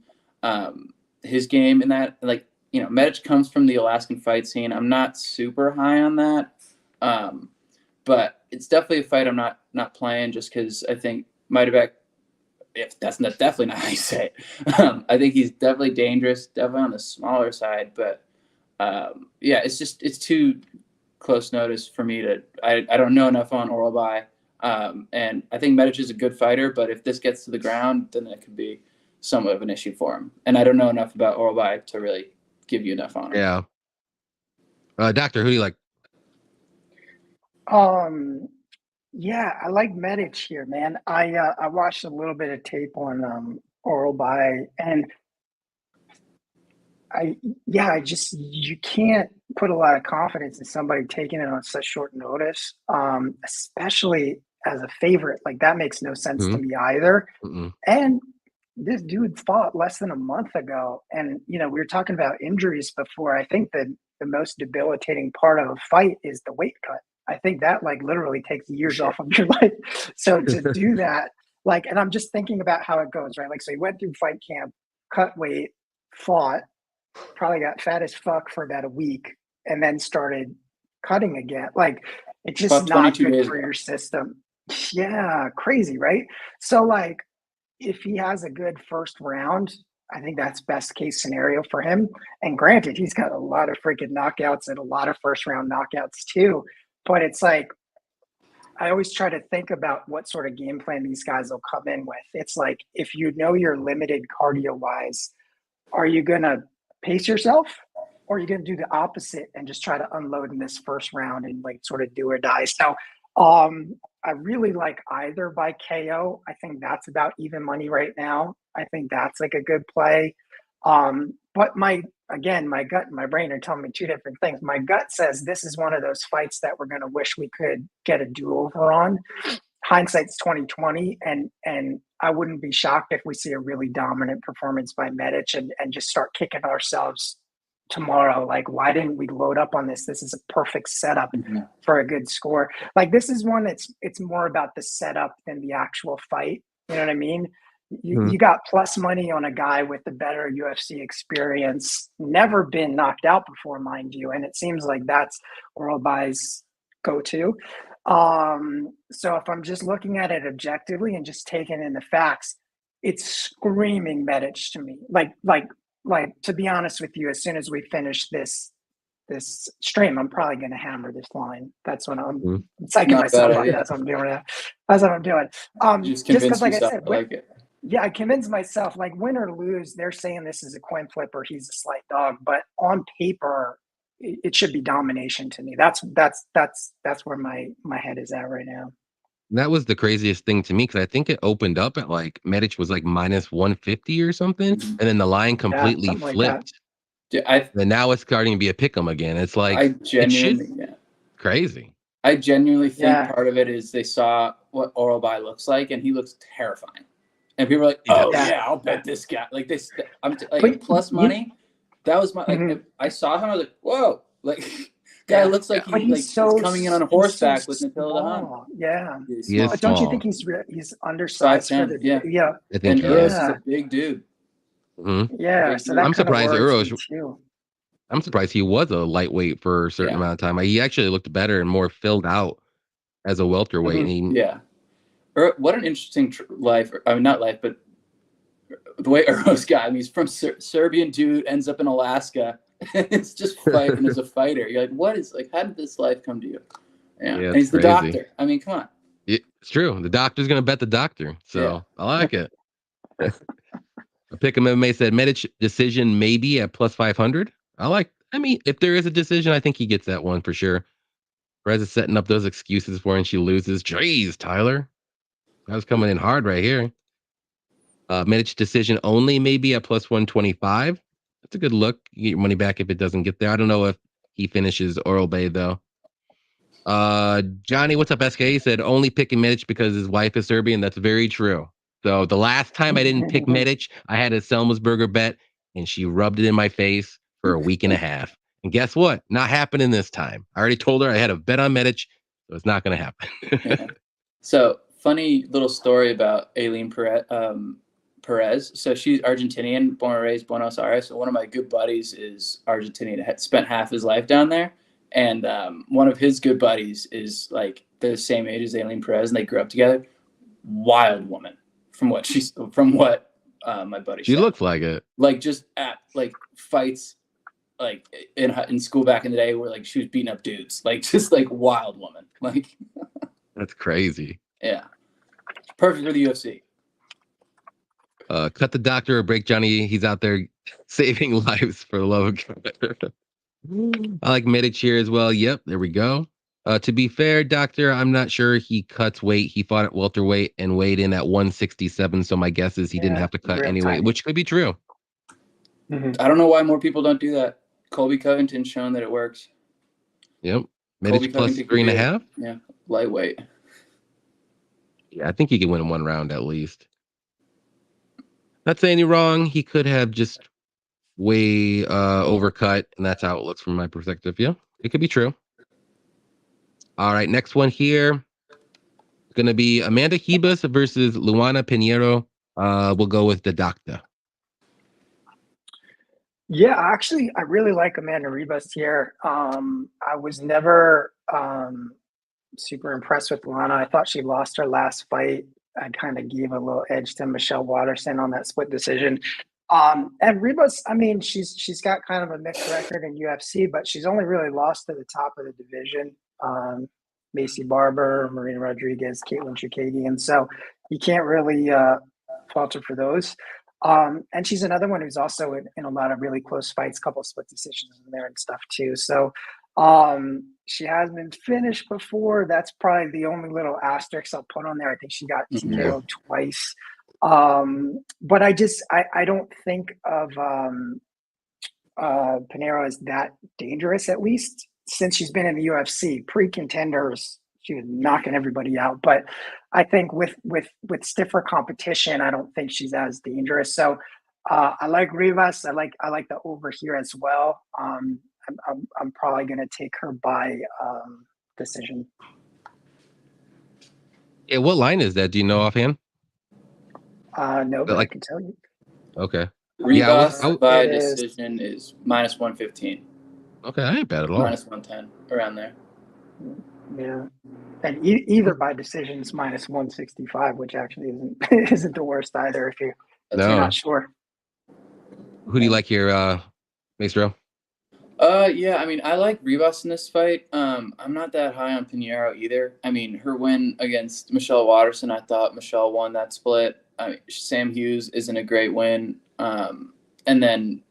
his game in that, like, Medic comes from the Alaskan fight scene. I'm not super high on that. But it's definitely a fight I'm not playing, just because I think Maitabek, if that's definitely not how you say it. I think he's definitely dangerous, definitely on the smaller side. But yeah, it's too close notice for me I don't know enough on Oralbay. And I think Medic is a good fighter, but if this gets to the ground, then it could be somewhat of an issue for him. And I don't know enough about Oralbay to really give you enough on him. Yeah. Doctor, who do you like? Yeah, I like Medic here, man. I watched a little bit of tape on Oralbay, and you can't put a lot of confidence in somebody taking it on such short notice, especially as a favorite. Like, that makes no sense to me either. And this dude fought less than a month ago, and we were talking about injuries before. I think that the most debilitating part of a fight is the weight cut. I think that like literally takes years off of your life. So to do that, like, and I'm just thinking about how it goes, right? Like, so he went through fight camp, cut weight, fought, probably got fat as fuck for about a week, and then started cutting again. Like, it's just not good for your system. Yeah, crazy, right? So like, if he has a good first round, I think that's best case scenario for him. And granted, he's got a lot of freaking knockouts and a lot of first round knockouts too. but it's like, I always try to think about what sort of game plan these guys will come in with. It's like, if you know you're limited cardio-wise, are you going to pace yourself, or are you going to do the opposite and just try to unload in this first round and like sort of do or die? So I really like either by KO. I think that's about even money right now. I think that's like a good play. But my gut and my brain are telling me two different things. My gut says this is one of those fights that we're going to wish we could get a do-over on. Hindsight's 2020, and I wouldn't be shocked if we see a really dominant performance by Medic and just start kicking ourselves tomorrow. Like, why didn't we load up on this? This is a perfect setup for a good score. Like, this is one it's more about the setup than the actual fight. You know what I mean? You got plus money on a guy with a better UFC experience, never been knocked out before, mind you, and it seems like that's Oralbay's go-to. So if I'm just looking at it objectively and just taking in the facts, it's screaming Medic to me. Like to be honest with you, as soon as we finish this stream, I'm probably going to hammer this line. That's what I'm psyching myself up. That's what I'm doing. That's what I'm doing. Just because, like I said, like it. Yeah, I convinced myself, like, win or lose, they're saying this is a coin flip or he's a slight dog, but on paper, it should be domination to me. That's where my head is at right now. That was the craziest thing to me, because I think it opened up at like Medic was like minus 150 or something, and then the line completely flipped. Like and now it's starting to be a pick'em again. It's like crazy. I genuinely think part of it is they saw what Oralbay looks like, and he looks terrifying. And people are like, "Oh yeah, I'll bet this guy." Like this, plus money. That was my like. I saw him. I was like, "Whoa!" Like, guy looks like he's coming in on a horseback with Attila the Hun. Yeah, but don't you think he's undersized? 5'10", yeah. I think Heus is a big dude. Yeah, so that I'm surprised Eros. too. I'm surprised he was a lightweight for a certain amount of time. He actually looked better and more filled out as a welterweight. What an interesting life. I mean, not life, but the way Eros got. I mean, he's from Serbian dude, ends up in Alaska, and it's just fighting as a fighter. You're like, what is, like, how did this life come to you? Yeah, and he's the doctor. I mean, come on. It's true. The doctor's going to bet the doctor. So I like it. Pick'em MMA said Medic decision maybe at plus 500. I mean, if there is a decision, I think he gets that one for sure. Perez is setting up those excuses for her and she loses. Jeez, Tyler. I was coming in hard right here. Medic decision only maybe at plus 125. That's a good look. You get your money back if it doesn't get there. I don't know if he finishes Oralbay though. Johnny, what's up, SK? He said only picking Medic because his wife is Serbian. That's very true. So the last time I didn't pick Medic, I had a Selmasburger bet and she rubbed it in my face for a week and a half. And guess what? Not happening this time. I already told her I had a bet on Medic, so it's not going to happen. So funny little story about Aileen Perez. So she's Argentinian, born and raised Buenos Aires. So one of my good buddies is Argentinian. Had spent half his life down there, and one of his good buddies is like they're the same age as Aileen Perez, and they grew up together. Wild woman, from what my buddy. She looks like it. Like just at like fights, like in school back in the day, where like she was beating up dudes. Like just like wild woman. Like that's crazy. Yeah, perfect for the UFC. Cut the doctor or break Johnny. He's out there saving lives for the love of God. I like Medic here as well. Yep, there we go. To be fair, doctor, I'm not sure he cuts weight. He fought at welterweight and weighed in at 167. So my guess is he didn't have to cut anyway, which could be true. I don't know why more people don't do that. Colby Covington's shown that it works. Yep. Medic plus 3.5. Yeah, lightweight. Yeah, I think he can win in one round at least. Not saying you're wrong. He could have just way overcut, and that's how it looks from my perspective. Yeah, it could be true. All right, next one here. It's going to be Amanda Ribas versus Luana Pinheiro. We'll go with the doctor. Yeah, actually, I really like Amanda Ribas here. I was never super impressed with Luana. I thought she lost her last fight. I kind of gave a little edge to Michelle Watterson on that split decision. And Ribas, I mean, she's got kind of a mixed record in UFC, but she's only really lost to the top of the division. Macy Barber, Marina Rodriguez, Caitlin Chikadian. So you can't really falter for those. And she's another one who's also in a lot of really close fights, couple split decisions in there and stuff too. So she has been finished before. That's probably the only little asterisk I'll put on there. I think she got TKO'd twice. But I don't think of Pinheiro as that dangerous, at least since she's been in the UFC. Pre-contenders, she was knocking everybody out. But I think with stiffer competition, I don't think she's as dangerous. So I like Rivas. I like the over here as well. I'm probably going to take her by decision. Yeah, what line is that? Do you know offhand? No, but I can tell you. Okay. Rivas by decision is -115. Okay, I ain't bad at all. -110, around there. Yeah, and either by decision is -165, which actually isn't the worst either if you're not sure. Who do you like here, Maestro? Yeah, I mean, I like Rivas in this fight. I'm not that high on Pinheiro either. I mean, her win against Michelle Watterson, I thought Michelle won that split. I mean, Sam Hughes isn't a great win. And then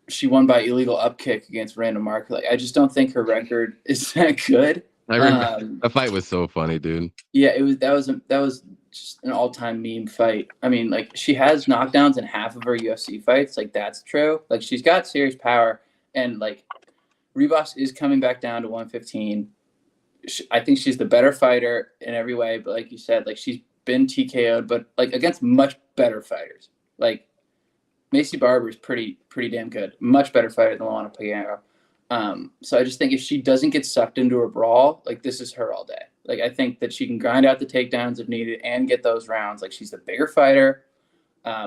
she won by illegal upkick against Random Mark. Like, I just don't think her record is that good. I remember the fight was so funny, dude. Yeah, that was just an all-time meme fight. I mean, like, she has knockdowns in half of her UFC fights. Like, that's true. Like, she's got serious power. And, like, Rivas is coming back down to 115. I think she's the better fighter in every way. But like you said, like, she's been TKO'd, but, like, against much better fighters. Like, Macy Barber is pretty damn good. Much better fighter than Luana Pinheiro. So I just think if she doesn't get sucked into a brawl, like, this is her all day. Like, I think that she can grind out the takedowns if needed and get those rounds. Like, she's the bigger fighter,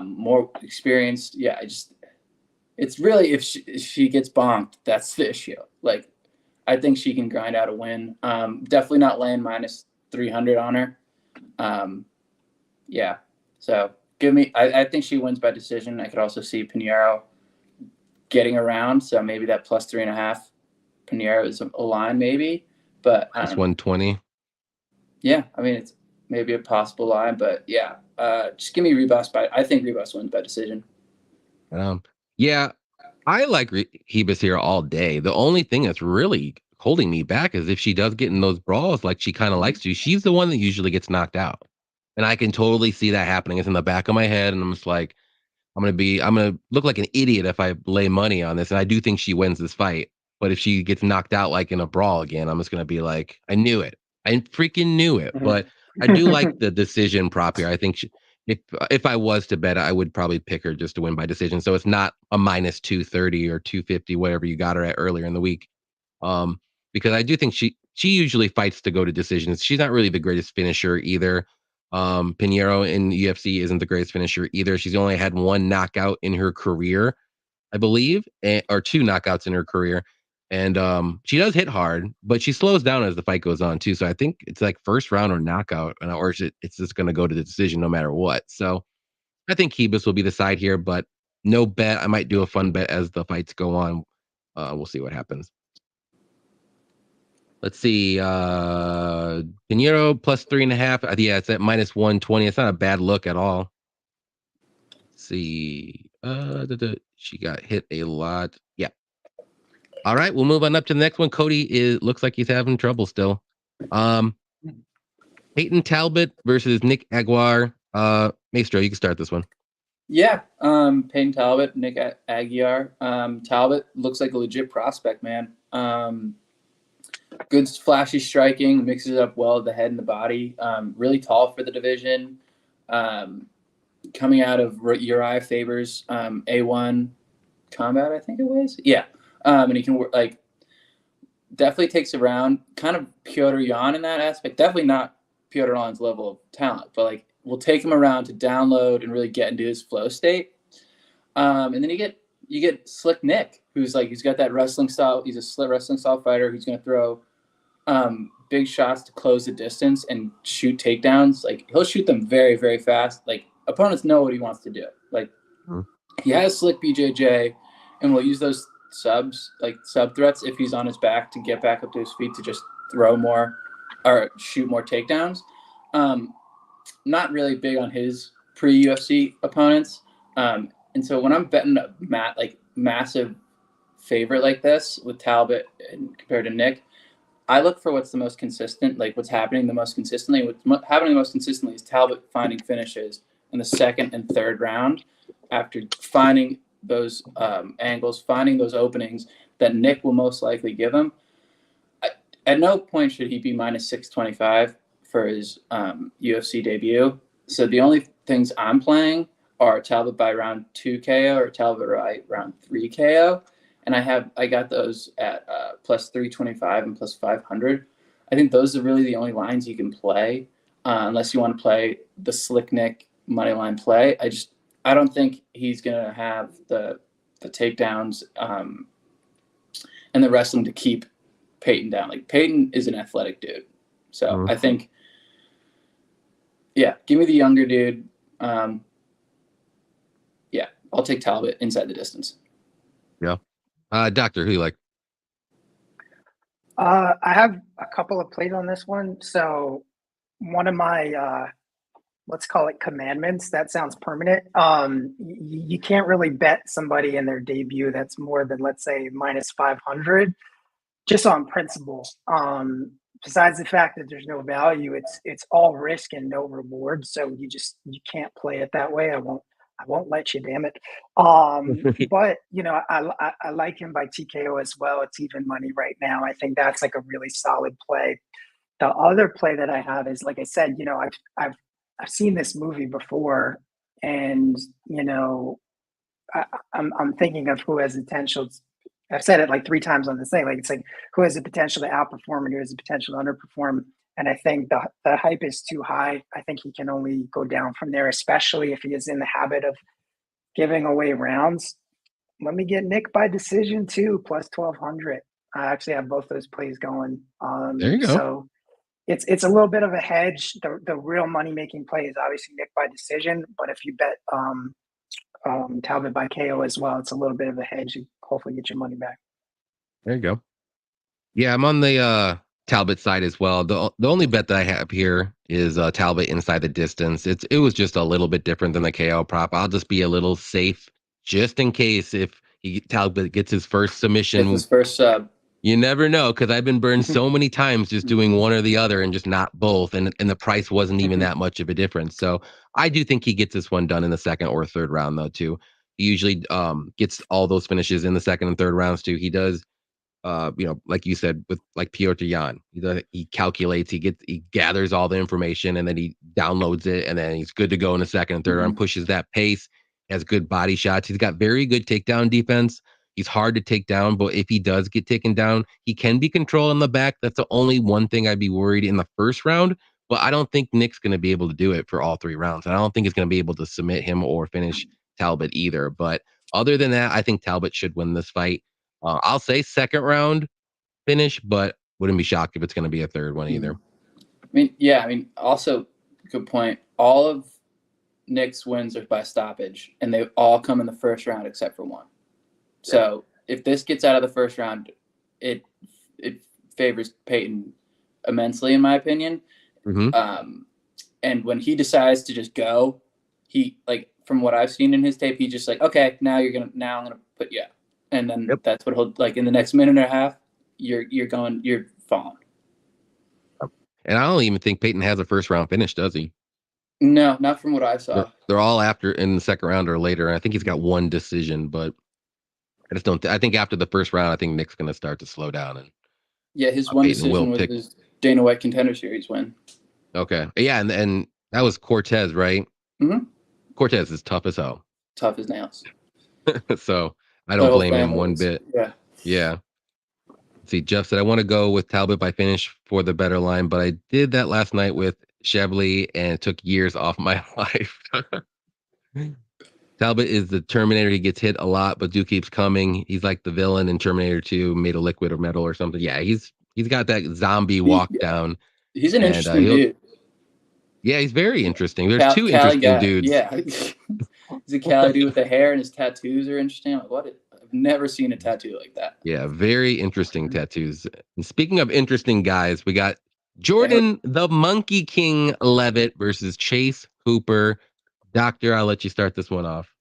more experienced. Yeah, it's really if she gets bonked, that's the issue. Like, I think she can grind out a win. Definitely not laying -300 on her. Yeah, so I think she wins by decision. I could also see Pinheiro getting around, so maybe that +3.5. Pinheiro is a line, maybe, but it's 120. Yeah, I mean, it's maybe a possible line, but yeah, just give me Rivas I think Rivas wins by decision. Yeah, I like Ribas here all day. The only thing that's really holding me back is if she does get in those brawls like she kind of likes to. She's the one that usually gets knocked out, and I can totally see that happening. It's in the back of my head, and I'm just like, I'm gonna look like an idiot if I lay money on this. And I do think she wins this fight, but if she gets knocked out like in a brawl again, I'm just gonna be like, I knew it. I freaking knew it. But I do like the decision prop here. I think if I was to bet, I would probably pick her just to win by decision. So it's not a -230 or 250, whatever you got her at earlier in the week. Because I do think she usually fights to go to decisions. She's not really the greatest finisher either. Pinheiro in UFC isn't the greatest finisher either. She's only had one knockout in her career, I believe, or two knockouts in her career. And she does hit hard, but she slows down as the fight goes on too. So I think it's like first round or knockout, or it's just going to go to the decision no matter what. So I think Ribas will be the side here, but no bet. I might do a fun bet as the fights go on. We'll see what happens. Let's see. Pinheiro +3.5. Yeah, it's at -120. It's not a bad look at all. Let's see. She got hit a lot. Yeah. All right, we'll move on up to the next one. Cody looks like he's having trouble still. Peyton Talbot versus Nick Aguiar. Maestro, you can start this one. Yeah, Peyton Talbot, Nick Aguiar. Talbot looks like a legit prospect, man. Good flashy striking, mixes it up well at the head and the body. Really tall for the division. Coming out of Uriah Faber's A1 combat, I think it was. Yeah. And he can work, like, definitely takes around kind of Petr Yan in that aspect. Definitely not Petr Yan's level of talent, but like we'll take him around to download and really get into his flow state. And then you get Slick Nick, who's like, he's got that wrestling style. He's a slick wrestling style fighter who's going to throw big shots to close the distance and shoot takedowns. Like, he'll shoot them very, very fast. Like, opponents know what he wants to do. Like, he has slick BJJ and will use those sub threats if he's on his back to get back up to his feet to just throw more or shoot more takedowns. Not really big on his pre-UFC opponents. And so when I'm betting a massive favorite like this with Talbot and compared to Nick, I look for what's the most consistent, like what's happening the most consistently. What's happening the most consistently is Talbot finding finishes in the second and third round after finding those angles, finding those openings that Nick will most likely give him. At no point should he be minus 625 for his UFC debut. So the only things I'm playing are Talbot by round 2 KO or Talbot by round 3 KO. And I got those at plus 325 and plus 500. I think those are really the only lines you can play unless you want to play the slick Nick money line play. I don't think he's going to have the takedowns and the wrestling to keep Peyton down. Like Peyton is an athletic dude. So I think, give me the younger dude. I'll take Talbot inside the distance. Yeah. Doctor, who you like? I have a couple of plays on this one. So one of my, let's call it commandments. That sounds permanent. You can't really bet somebody in their debut that's more than, let's say, minus 500, just on principle. Besides the fact that there's no value, it's all risk and no reward. So you can't play it that way. I won't let you, damn it. But I like him by TKO as well. It's even money right now. I think that's like a really solid play. The other play that I have is, like I said, I've seen this movie before, and I'm thinking of who has the potential. I've said it like 3 times on this thing. Like it's like who has the potential to outperform and who has the potential to underperform. And I think the hype is too high. I think he can only go down from there, especially if he is in the habit of giving away rounds. Let me get Nick by decision too, plus 1,200. I actually have both those plays going. There you go. So it's a little bit of a hedge. The real money making play is obviously Nick by decision, but if you bet Talbot by KO as well, it's a little bit of a hedge. You hopefully get your money back. There you go. Yeah, I'm on the Talbot side as well. The only bet that I have here is Talbot inside the distance. It was just a little bit different than the KO prop. I'll just be a little safe just in case if Talbot gets his first submission. His first sub. You never know, because I've been burned so many times just doing one or the other and just not both, and the price wasn't even that much of a difference. So I do think he gets this one done in the second or third round, though, too. He usually gets all those finishes in the second and third rounds, too. He does, like you said, with like Piotr Jan. He calculates, he gathers all the information, and then he downloads it, and then he's good to go in the second and third round, pushes that pace, has good body shots. He's got very good takedown defense. He's hard to take down, but if he does get taken down, he can be controlled in the back. That's the only one thing I'd be worried in the first round, but I don't think Nick's going to be able to do it for all 3 rounds. And I don't think he's going to be able to submit him or finish Talbot either. But other than that, I think Talbot should win this fight. I'll say second round finish, but wouldn't be shocked if it's going to be a third one either. Also, good point. All of Nick's wins are by stoppage, and they all come in the first round except for one. So if this gets out of the first round, it favors Peyton immensely, in my opinion. And when he decides to just go, from what I've seen in his tape, he's just like, okay, now I'm gonna put you out. And then that's what he'll in the next minute and a half, you're falling. And I don't even think Peyton has a first round finish, does he? No, not from what I saw. They're all after in the second round or later. I think he's got one decision, but I just don't. I think after the first round, I think Nick's going to start to slow down. And his one decision was his Dana White Contender Series win. Okay, yeah, and that was Cortez, right? Cortez is tough as hell. Tough as nails. So I don't blame him one bit. Yeah. See, Jeff said I want to go with Talbot by finish for the better line, but I did that last night with Chablis, and it took years off my life. Talbot is the Terminator. He gets hit a lot, but keeps coming. He's like the villain in Terminator 2, made of liquid or metal or something. Yeah, he's got that zombie walk down. He's an interesting dude. Yeah, he's very interesting. There's two interesting dudes. Yeah. He's a Cali dude with the hair, and his tattoos are interesting. Like, what? never seen a tattoo like that. Yeah, very interesting tattoos. And speaking of interesting guys, we got Jordan the Monkey King Leavitt versus Chase Hooper. Doctor, I'll let you start this one off.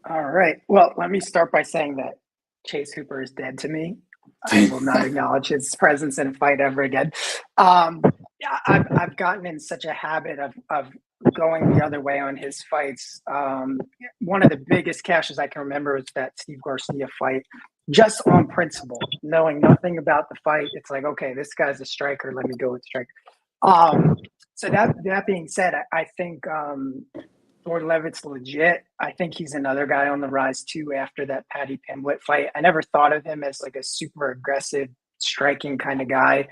All right. Well, let me start by saying that Chase Hooper is dead to me. I will not acknowledge his presence in a fight ever again. I've gotten in such a habit of going the other way on his fights. One of the biggest cashes I can remember is that Steve Garcia fight, just on principle, knowing nothing about the fight. It's like, okay, this guy's a striker. Let me go with striker. So that being said, I think Jordan Leavitt's legit. I think he's another guy on the rise too after that Paddy Pimblett fight. I never thought of him as like a super aggressive striking kind of guy.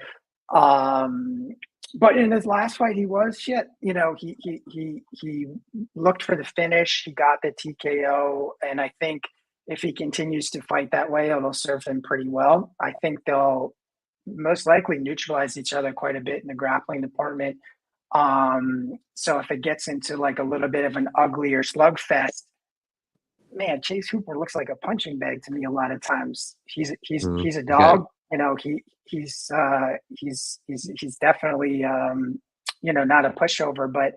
But in his last fight, he was shit. You know, he looked for the finish. He got the TKO. And I think if he continues to fight that way, it'll serve him pretty well. I think they'll most likely neutralize each other quite a bit in the grappling department. So if it gets into like a little bit of an uglier slugfest, man, Chase Hooper looks like a punching bag to me a lot of times. He's a dog. You know, he's definitely you know, not a pushover, but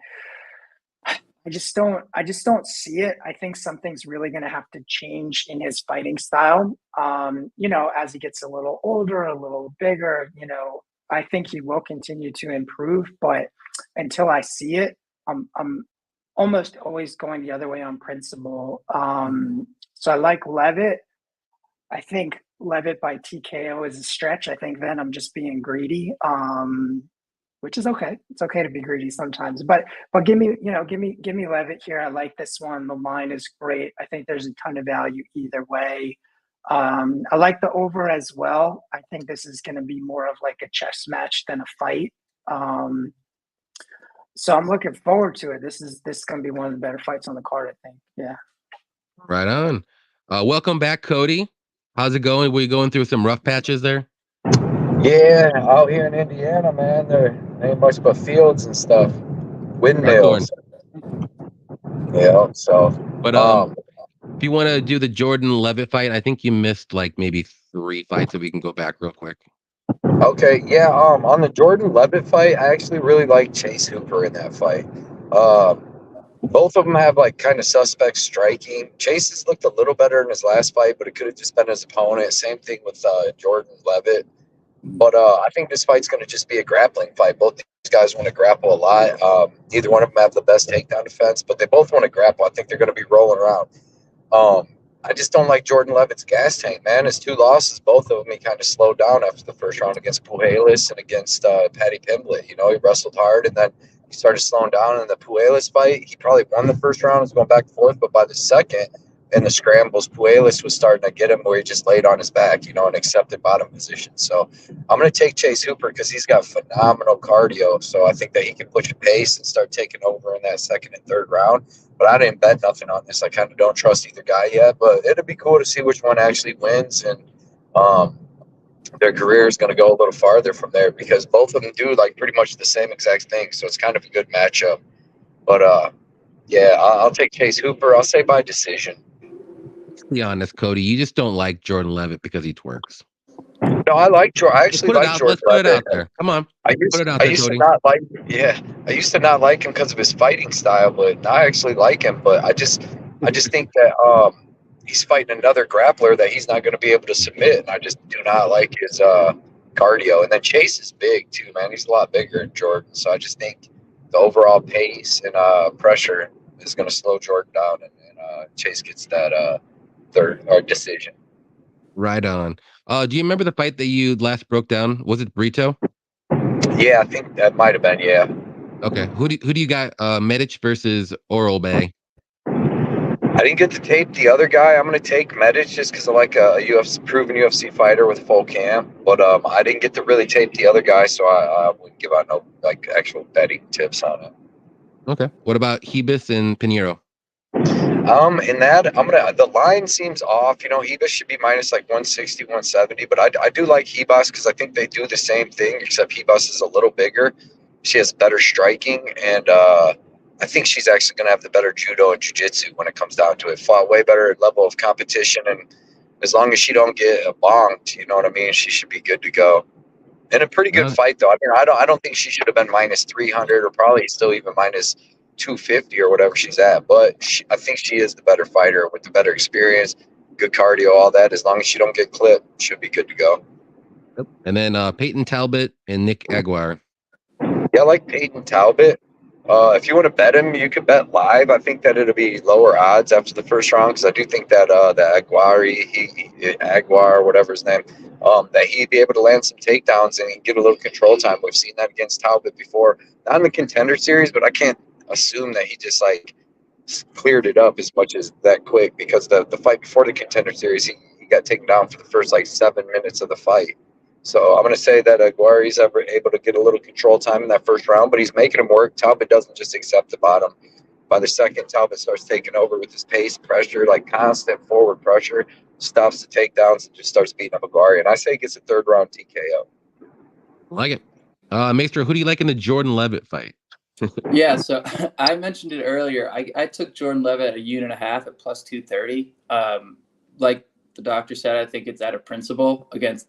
I just don't see it. I think something's really going to have to change in his fighting style. You know, as he gets a little older, a little bigger, you know, I think he will continue to improve, but until I see it, I'm almost always going the other way on principle. So I like Leavitt. I think Leavitt by TKO is a stretch. I think then I'm just being greedy, which is okay. It's okay to be greedy sometimes, but give me Leavitt here. I like this one. The line is great. I think there's a ton of value either way. I like the over as well. I think this is going to be more of like a chess match than a fight. So I'm looking forward to it. This is going to be one of the better fights on the card, I think. Yeah. Right on. Welcome back, Cody. How's it going? Were you going through some rough patches there? Yeah, out here in Indiana, man, there ain't much but fields and stuff. Windmills. Yeah, so. But if you want to do the Jordan Leavitt fight, I think you missed like maybe 3 fights, so we can go back real quick. Okay, yeah, on the Jordan Leavitt fight, I actually really like Chase Hooper in that fight. Both of them have like kind of suspect striking. Chase has looked a little better in his last fight, but it could have just been his opponent. Same thing with Jordan Leavitt. But I think this fight's going to just be a grappling fight. Both these guys want to grapple a lot. Neither one of them have the best takedown defense, but they both want to grapple. I think they're going to be rolling around. I just don't like Jordan Leavitt's gas tank, man. His 2 losses, both of them, he kind of slowed down after the first round against Pujols and against Paddy Pimblett. You know, he wrestled hard, and then he started slowing down in the Pujols fight. He probably won the first round, was going back and forth, but by the second, in the scrambles, Pujols was starting to get him where he just laid on his back, you know, and accepted bottom position. So I'm going to take Chase Hooper because he's got phenomenal cardio. So I think that he can push a pace and start taking over in that second and third round. But I didn't bet nothing on this. I kind of don't trust either guy yet. But it'd be cool to see which one actually wins. And their career is going to go a little farther from there because both of them do like pretty much the same exact thing. So it's kind of a good matchup. But, yeah, I'll take Chase Hooper. I'll say by decision. Be honest, Cody, you just don't like Jordan Leavitt because he twerks. No, I like Jordan. I actually like Jordan. Let's put it out there. Come on. I used to not like him because of his fighting style, but I actually like him. But I just think that he's fighting another grappler that he's not going to be able to submit, and I just do not like his cardio. And then Chase is big too, man. He's a lot bigger than Jordan, so I just think the overall pace and pressure is going to slow Jordan down, and Chase gets that third or decision. Right on. Do you remember the fight that you last broke down? Was it Brito? Yeah, I think that might have been. Yeah. Okay. Who do you got? Medic versus Oralbay. I didn't get to tape the other guy. I'm going to take Medic just because I like a proven UFC fighter with full cam. But I didn't get to really tape the other guy, so I wouldn't give out no like actual betting tips on it. Okay. What about Heus and Pinheiro? In that, the line seems off. You know, Heus should be minus like 160, 170, but I do like Heus because I think they do the same thing, except Heus is a little bigger. She has better striking, and I think she's actually going to have the better judo and jiu-jitsu when it comes down to it. Fought way better level of competition, and as long as she don't get bonked, you know what I mean, she should be good to go. And a pretty good fight, though. I mean, I don't think she should have been minus 300 or probably still even minus 250 or whatever she's at. But I think she is the better fighter with the better experience, good cardio, all that. As long as she don't get clipped, should be good to go. And then Peyton Talbot and Nick Aguiar. Yeah, I like Peyton Talbot. If you want to bet him, you could bet live. I think that it'll be lower odds after the first round because I do think that the Aguiar, whatever his name, that he'd be able to land some takedowns and get a little control time. We've seen that against Talbot before, not in the Contender Series, but I can't assume that he just like cleared it up as much as that quick because the fight before the Contender Series, he got taken down for the first like 7 minutes of the fight. So I'm going to say that Aguiar's able to get a little control time in that first round, but he's making him work. Talbot doesn't just accept the bottom. By the second, Talbot starts taking over with his pace, pressure, like constant forward pressure, stops the takedowns, and just starts beating up Aguiar. And I say he gets a third round TKO. Like it. Maestro, who do you like in the Jordan Leavitt fight? Yeah, so I mentioned it earlier. I took Jordan Leavitt at 1.5 at plus 230. Like the doctor said, I think it's out of principle against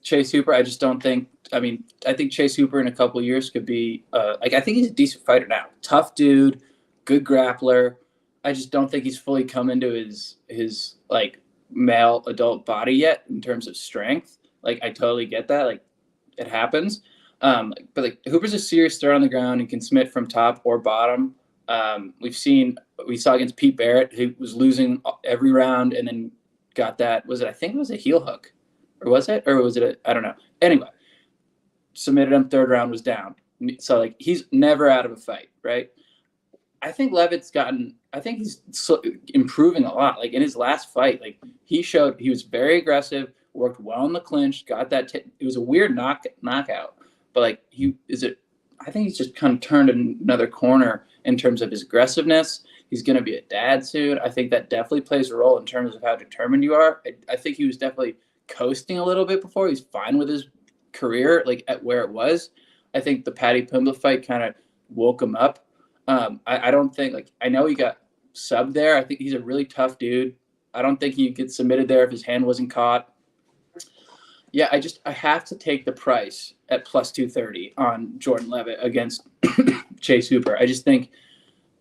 Chase Hooper. I just don't think. I mean, I think Chase Hooper in a couple of years could be like. I think he's a decent fighter now. Tough dude, good grappler. I just don't think he's fully come into his like male adult body yet in terms of strength. Like I totally get that. Like it happens. But like Hooper's a serious threat on the ground and can submit from top or bottom. We saw against Pete Barrett, who was losing every round and then got that. I think it was a heel hook, or was it I don't know. Anyway, submitted him, third round, was down. So like he's never out of a fight, right? I think Leavitt's he's improving a lot. Like in his last fight, like he showed he was very aggressive, worked well in the clinch, got that. It was a weird knockout, but like I think he's just kind of turned another corner in terms of his aggressiveness. He's going to be a dad soon. I think that definitely plays a role in terms of how determined you are. I think he was definitely coasting a little bit before. He's fine with his career, like at where it was. I think the Paddy Pimblett fight kind of woke him up. I don't think, like, I know he got subbed there. I think he's a really tough dude. I don't think he'd get submitted there if his hand wasn't caught. Yeah, I have to take the price at plus 230 on Jordan Leavitt against Chase Hooper. I just think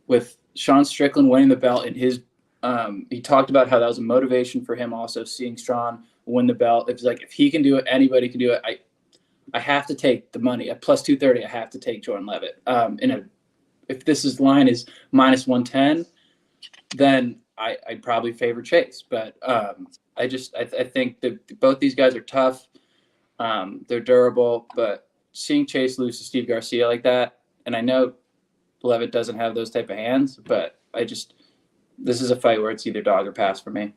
with Sean Strickland winning the belt and he talked about how that was a motivation for him also seeing Sean win the belt. It's like, if he can do it, anybody can do it. I have to take the money at plus 230. I have to take Jordan Leavitt. If this line is minus 110, then I'd probably favor Chase. But I think that both these guys are tough. They're durable, but seeing Chase lose to Steve Garcia like that, and I know Leavitt doesn't have those type of hands, but this is a fight where it's either dog or pass for me.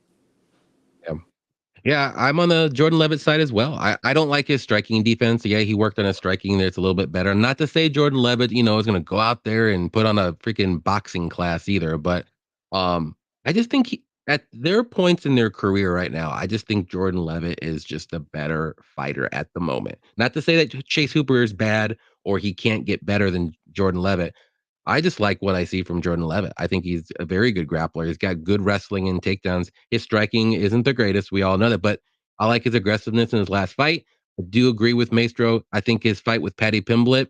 Yeah, I'm on the Jordan Leavitt side as well. I don't like his striking defense. Yeah, he worked on his striking there. It's a little bit better. Not to say Jordan Leavitt, is going to go out there and put on a freaking boxing class either. But I just think at their points in their career right now, I just think Jordan Leavitt is just a better fighter at the moment. Not to say that Chase Hooper is bad or he can't get better than Jordan Leavitt. I just like what I see from Jordan Leavitt. I think he's a very good grappler. He's got good wrestling and takedowns. His striking isn't the greatest. We all know that, but I like his aggressiveness in his last fight. I do agree with Maestro. I think his fight with Paddy Pimblett,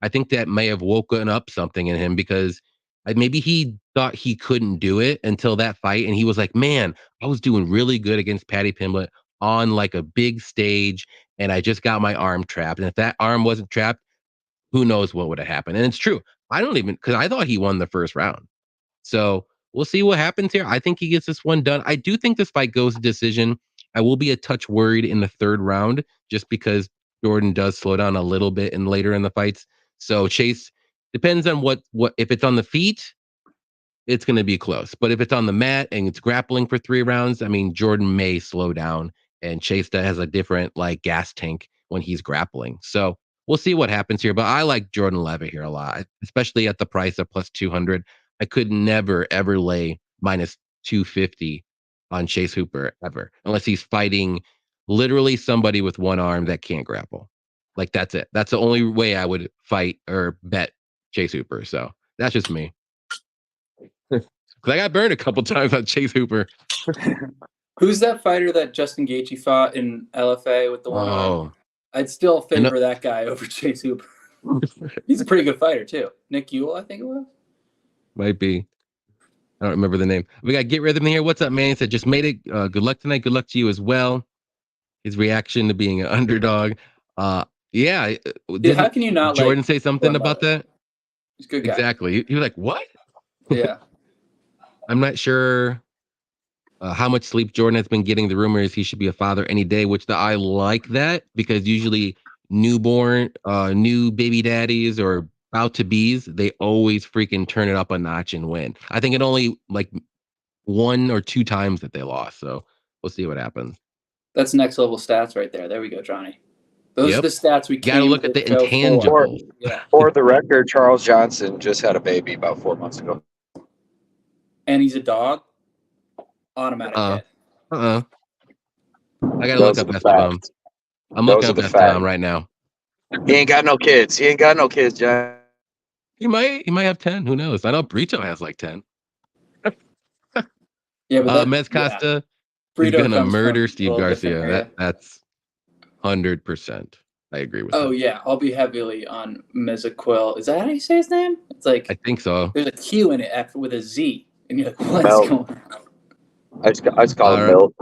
I think that may have woken up something in him because maybe he thought he couldn't do it until that fight. And he was like, man, I was doing really good against Paddy Pimblett on like a big stage. And I just got my arm trapped. And if that arm wasn't trapped, who knows what would have happened. And it's true. Because I thought he won the first round. So we'll see what happens here. I think he gets this one done. I do think this fight goes to decision. I will be a touch worried in the third round just because Jordan does slow down a little bit and later in the fights. So Chase, depends on what if it's on the feet, it's going to be close. But if it's on the mat and it's grappling for 3 rounds, I mean, Jordan may slow down and Chase has a different like gas tank when he's grappling. So we'll see what happens here, but I like Jordan Leavitt here a lot, especially at the price of plus 200. I could never, ever lay minus 250 on Chase Hooper ever, unless he's fighting literally somebody with one arm that can't grapple. Like, that's it. That's the only way I would fight or bet Chase Hooper. So that's just me. Because I got burned a couple times on Chase Hooper. Who's that fighter that Justin Gaethje fought in LFA with the one arm? I'd still favor that guy over Chase Hooper. He's a pretty good fighter too. Nick Ewell, I think it was. Might be. I don't remember the name. We got Get Rhythm here. What's up, man? He said, just made it. Good luck tonight. Good luck to you as well. His reaction to being an underdog. Yeah. How can you not Jordan say something about that? He's a good guy. Exactly. He was like, what? Yeah. I'm not sure how much sleep Jordan has been getting. The rumor is he should be a father any day, which I like that, because usually newborn, new baby daddies or about to be's, they always freaking turn it up a notch and win. I think it only like 1 or 2 times that they lost. So we'll see what happens. That's next level stats right there. There we go, Johnny. Those are the stats we got to look at the intangibles. For the record, Charles Johnson just had a baby about 4 months ago. And he's a dog? Automatic hit. I got to look up Estevam. I'm looking up Estevam right now. He ain't got no kids. John. He might have 10. Who knows? I know Brito has like 10. Yeah, but Mez Costa, he's gonna murder Steve Garcia. That's 100%. I agree with that. Oh yeah, I'll be heavily on Mezaquil. Is that how you say his name? It's like, I think so. There's a Q in it with a Z, and you're like, what's going on? I just call him Milt.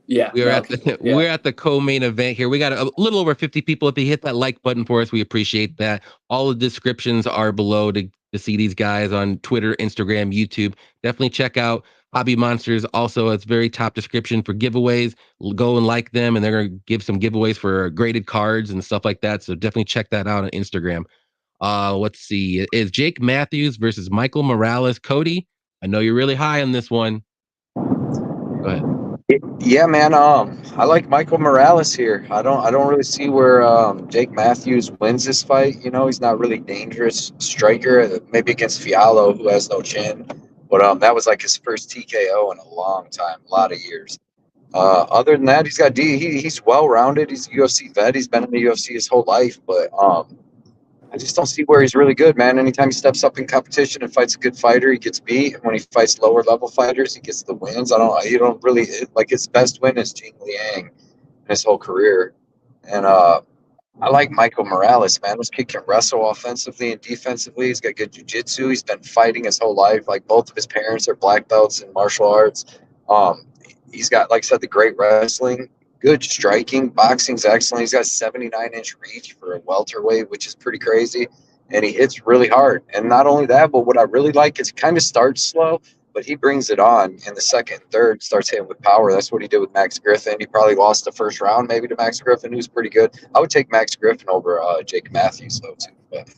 Yeah, we're at the co-main event here. We got a little over 50 people. If you hit that like button for us, we appreciate that. All the descriptions are below to see these guys on Twitter, Instagram, YouTube. Definitely check out Hobby Monsters. Also, it's very top description for giveaways. Go and like them, and they're going to give some giveaways for graded cards and stuff like that. So definitely check that out on Instagram. Let's see. It's Jake Matthews versus Michael Morales. Cody, I know you're really high on this one. Go ahead. Yeah, man. I like Michael Morales here. I don't really see where Jake Matthews wins this fight. You know, he's not really dangerous striker. Maybe against Fiallo, who has no chin. But that was like his first TKO in a long time, a lot of years. Other than that, he's well rounded. He's a UFC vet. He's been in the UFC his whole life. But I just don't see where he's really good, man. Anytime he steps up in competition and fights a good fighter, he gets beat. And when he fights lower level fighters, he gets the wins. You don't really like his best win is Jing Liang in his whole career. And I like Michael Morales, man. This kid can wrestle offensively and defensively. He's got good jiu-jitsu. He's been fighting his whole life. Like, both of his parents are black belts in martial arts. He's got, like I said, the great wrestling. Good striking. Boxing's excellent. He's got 79-inch reach for a welterweight, which is pretty crazy. And he hits really hard. And not only that, but what I really like is he kind of starts slow, but he brings it on in the second and third, starts hitting with power. That's what he did with Max Griffin. He probably lost the first round maybe to Max Griffin, who's pretty good. I would take Max Griffin over Jake Matthews, though, too. But,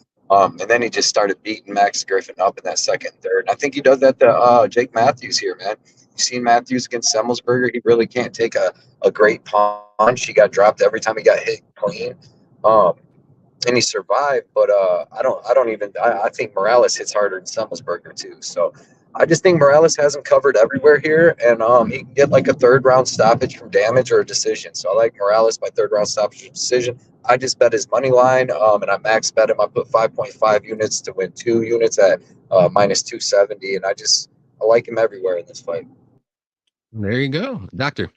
and then he just started beating Max Griffin up in that second and third. And I think he does that to Jake Matthews here, man. You've seen Matthews against Semmelsberger. He really can't take a great punch. He got dropped every time he got hit clean. And he survived, but I think Morales hits harder than Semmelsberger too. So I just think Morales has him covered everywhere here, and he can get like a third round stoppage from damage or a decision. So I like Morales by third round stoppage or decision. I just bet his money line, and I max bet him. I put 5.5 units to win 2 units at minus 270, and I like him everywhere in this fight. There you go, Doctor.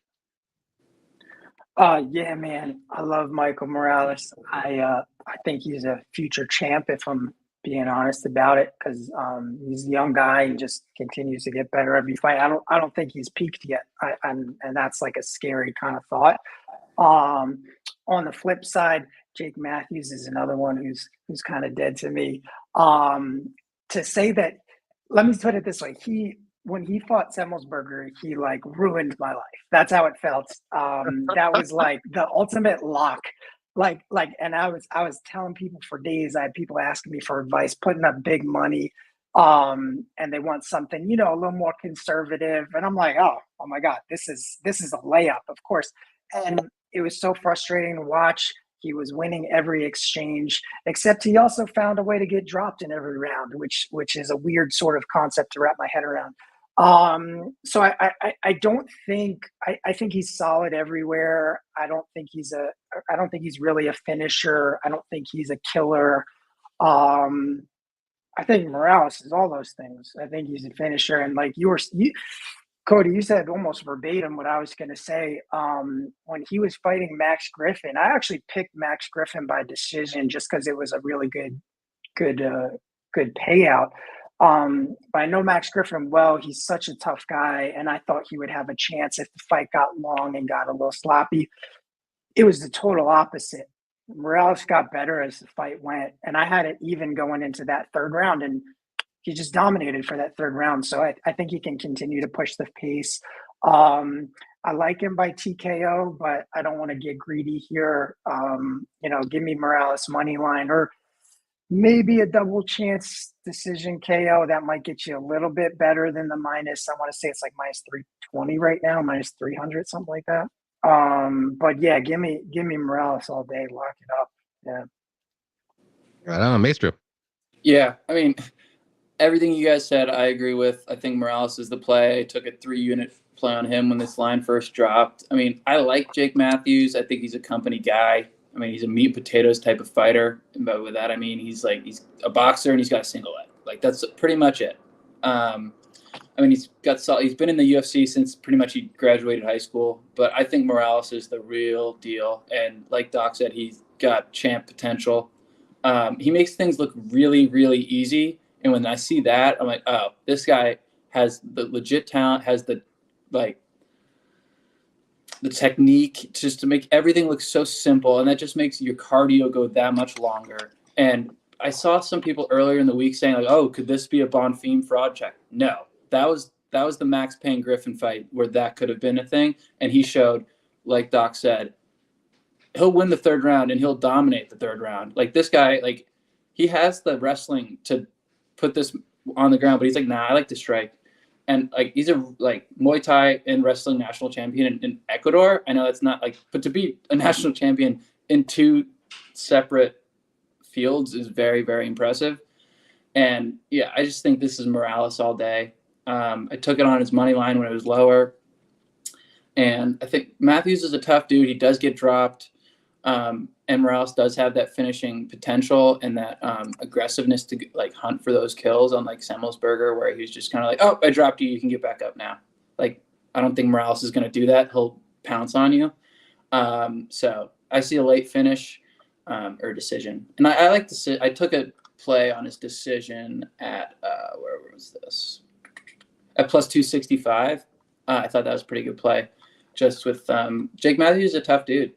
Yeah, man, I love Michael Morales. I think he's a future champ, if I'm being honest about it, because he's a young guy and just continues to get better every fight. I don't think he's peaked yet, and that's like a scary kind of thought. On the flip side, Jake Matthews is another one who's kind of dead to me. To say that, let me put it this way: when he fought Semmelsberger, he like ruined my life. That's how it felt. That was like the ultimate lock. And I was telling people for days. I had people asking me for advice, putting up big money, and they want something, a little more conservative. And I'm like, oh my God, this is a layup, of course. And it was so frustrating to watch. He was winning every exchange, except he also found a way to get dropped in every round, which is a weird sort of concept to wrap my head around. So I don't think I think he's solid everywhere. I don't think he's really a finisher. I don't think he's a killer. I think Morales is all those things. I think he's a finisher, and like Cody, you said almost verbatim what I was going to say. When he was fighting Max Griffin, I actually picked Max Griffin by decision just because it was a really good payout. But I know Max Griffin well. He's such a tough guy, and I thought he would have a chance if the fight got long and got a little sloppy. It was the total opposite. Morales got better as the fight went, and I had it even going into that third round, and he just dominated for that third round. So I think he can continue to push the pace. I like him by TKO, but I don't want to get greedy here. Give me Morales money line or maybe a double chance decision KO. That might get you a little bit better than the minus. I want to say it's like minus 320 right now, minus 300, something like that. But yeah, give me Morales all day. Lock it up. Yeah. Right on, Maestro. Yeah, I mean, everything you guys said, I agree with. I think Morales is the play. I took a 3-unit play on him when this line first dropped. I mean, I like Jake Matthews. I think he's a company guy. I mean, he's a meat and potatoes type of fighter. But with that, I mean, he's a boxer and he's got a single leg. Like, that's pretty much it. I mean, he's been in the UFC since pretty much he graduated high school. But I think Morales is the real deal. And like Doc said, he's got champ potential. He makes things look really, really easy. And when I see that, I'm like, oh, this guy has the legit talent, has the technique just to make everything look so simple. And that just makes your cardio go that much longer. And I saw some people earlier in the week saying like, oh, could this be a Bonfim fraud check? No, that was the Max Payne Griffin fight where that could have been a thing. And he showed, like Doc said, he'll win the third round and he'll dominate the third round. Like this guy, like he has the wrestling to put this on the ground, but he's like, nah, I like to strike. And like he's a Muay Thai and wrestling national champion in Ecuador. I know that's not but to be a national champion in 2 separate fields is very, very impressive. And yeah, I just think this is Morales all day. I took it on his money line when it was lower. And I think Matthews is a tough dude. He does get dropped. And Morales does have that finishing potential and that aggressiveness to hunt for those kills, unlike Semmelsberger, where he's just kind of like, oh, I dropped you. You can get back up now. Like, I don't think Morales is going to do that. He'll pounce on you. So I see a late finish or decision. And I like to I took a play on his decision at, where was this? At plus 265. I thought that was a pretty good play. Just with Jake Matthews is a tough dude.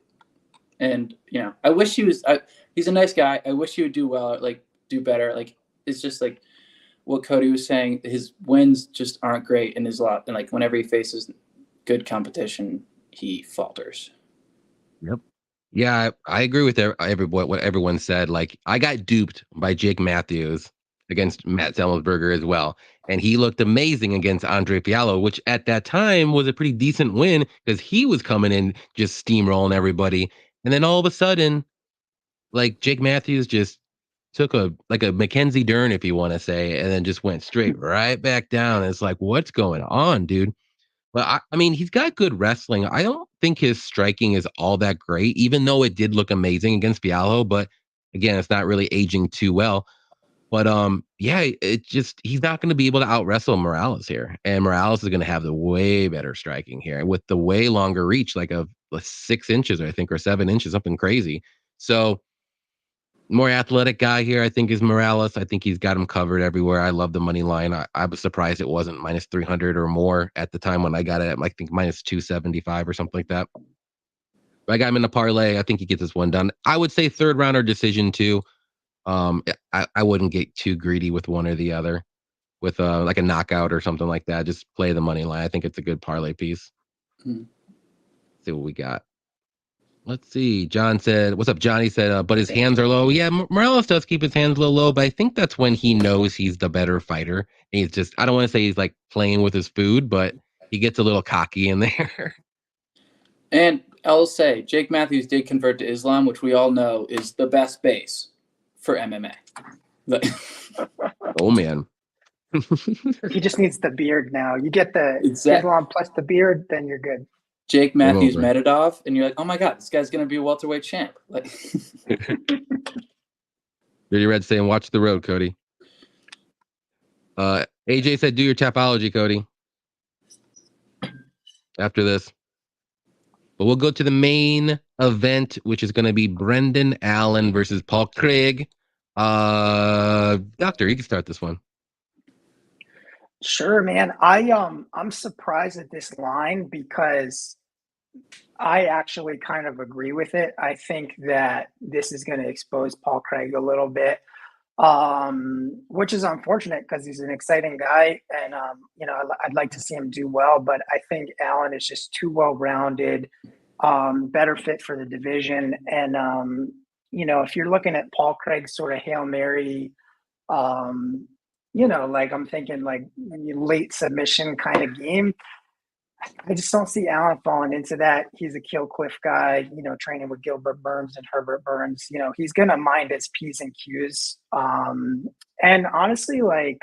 And, I wish he's a nice guy. I wish he would do well, do better. It's just what Cody was saying, his wins just aren't great in his lot. And whenever he faces good competition, he falters. Yep. Yeah, I agree with what everyone said. I got duped by Jake Matthews against Matt Semmelsberger as well. And he looked amazing against Andre Fiallo, which at that time was a pretty decent win because he was coming in just steamrolling everybody. And then all of a sudden, Jake Matthews just took a Mackenzie Dern, if you want to say, and then just went straight right back down. And it's what's going on, dude? But I mean, he's got good wrestling. I don't think his striking is all that great, even though it did look amazing against Fiallo. But again, it's not really aging too well. But yeah, he's not going to be able to out wrestle Morales here, and Morales is going to have the way better striking here with the way longer reach, a 6 inches, I think, or 7 inches, something crazy. So more athletic guy here, I think, is Morales. I think he's got him covered everywhere. I love the money line. I was surprised it wasn't minus 300 or more at the time when I got it at, I think, minus 275 or something like that. But I got him in the parlay. I think he gets this one done. I would say third rounder decision too. I wouldn't get too greedy with one or the other, with a knockout or something like that. Just play the money line. I think it's a good parlay piece. Let's see what we got. Let's see. John said, "What's up?" Johnny said, "But his hands are low." Yeah, Morales does keep his hands a little low, but I think that's when he knows he's the better fighter. And he's just—I don't want to say he's playing with his food, but he gets a little cocky in there. And I'll say, Jake Matthews did convert to Islam, which we all know is the best base for MMA. Oh man. He just needs the beard now. You get the Islam plus the beard, then you're good. Jake Matthews Medvedev, and you're like, oh my god, this guy's gonna be a welterweight champ. Dirty Red saying, watch the road, Cody. AJ said, do your Tapology, Cody. After this. But we'll go to the main event, which is going to be Brendan Allen versus Paul Craig. Doctor, you can start this one. Sure, man. I'm surprised at this line because I actually kind of agree with it. I think that this is going to expose Paul Craig a little bit, which is unfortunate because he's an exciting guy, and I'd like to see him do well. But I think Allen is just too well-rounded, better fit for the division, and if you're looking at Paul Craig's sort of Hail Mary, like I'm thinking like late submission kind of game. I just don't see Allen falling into that. He's a kill cliff guy, training with Gilbert Burns and Herbert Burns. He's going to mind his P's and Q's. And honestly, like,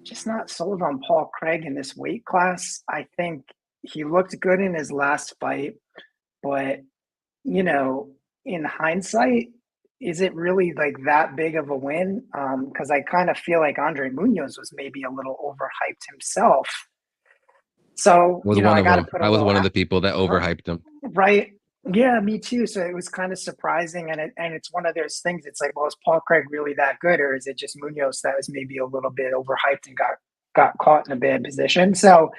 just not sold on Paul Craig in this weight class. I think he looked good in his last fight, but, in hindsight, is it really like that big of a win? Because I kind of feel like Andre Munoz was maybe a little overhyped himself. So, I got to put I was one of the people that overhyped him. Right. Yeah, me too. So it was kind of surprising. And it's one of those things. It's like, well, is Paul Craig really that good? Or is it just Munoz that was maybe a little bit overhyped and got caught in a bad position? So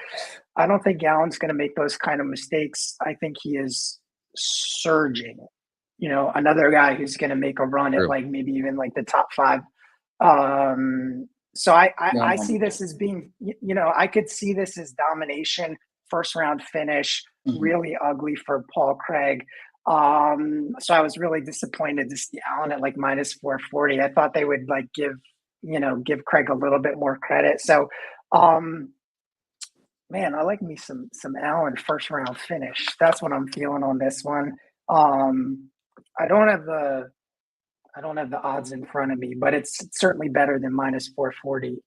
I don't think Allen's going to make those kind of mistakes. I think he is surging. Another guy who's going to make a run at like maybe even like the top 5. So I see this as being, I could see this as domination, first round finish, really ugly for Paul Craig. So I was really disappointed to see Allen at like minus 440. I thought they would like give Craig a little bit more credit. So, man, I like me some Allen first round finish. That's what I'm feeling on this one. I don't have the odds in front of me, but it's certainly better than minus 440.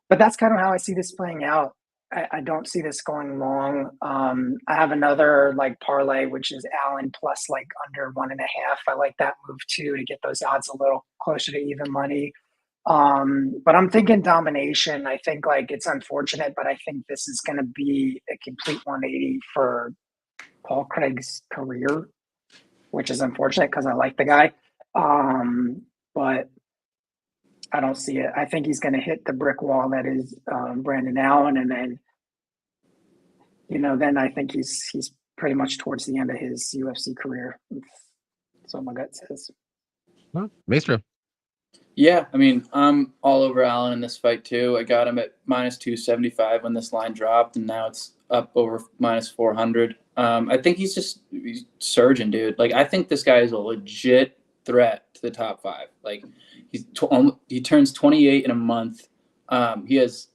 But that's kind of how I see this playing out. I don't see this going long. I have another like parlay, which is Allen plus like under 1.5. I like that move too, to get those odds a little closer to even money. But I'm thinking domination. I think like it's unfortunate, but I think this is going to be a complete 180 for Paul Craig's career, which is unfortunate because I like the guy. But I don't see it. I think he's going to hit the brick wall that is Brendan Allen, and then then I think he's pretty much towards the end of his UFC career. That's what my gut says. Maestro. Yeah, I mean, I'm all over Allen in this fight too. I got him at minus 275 when this line dropped, and now it's up over minus 400. I think he's surging, dude. Like, I think this guy is a legit threat to the top 5. Like, he turns 28 in a month. He has,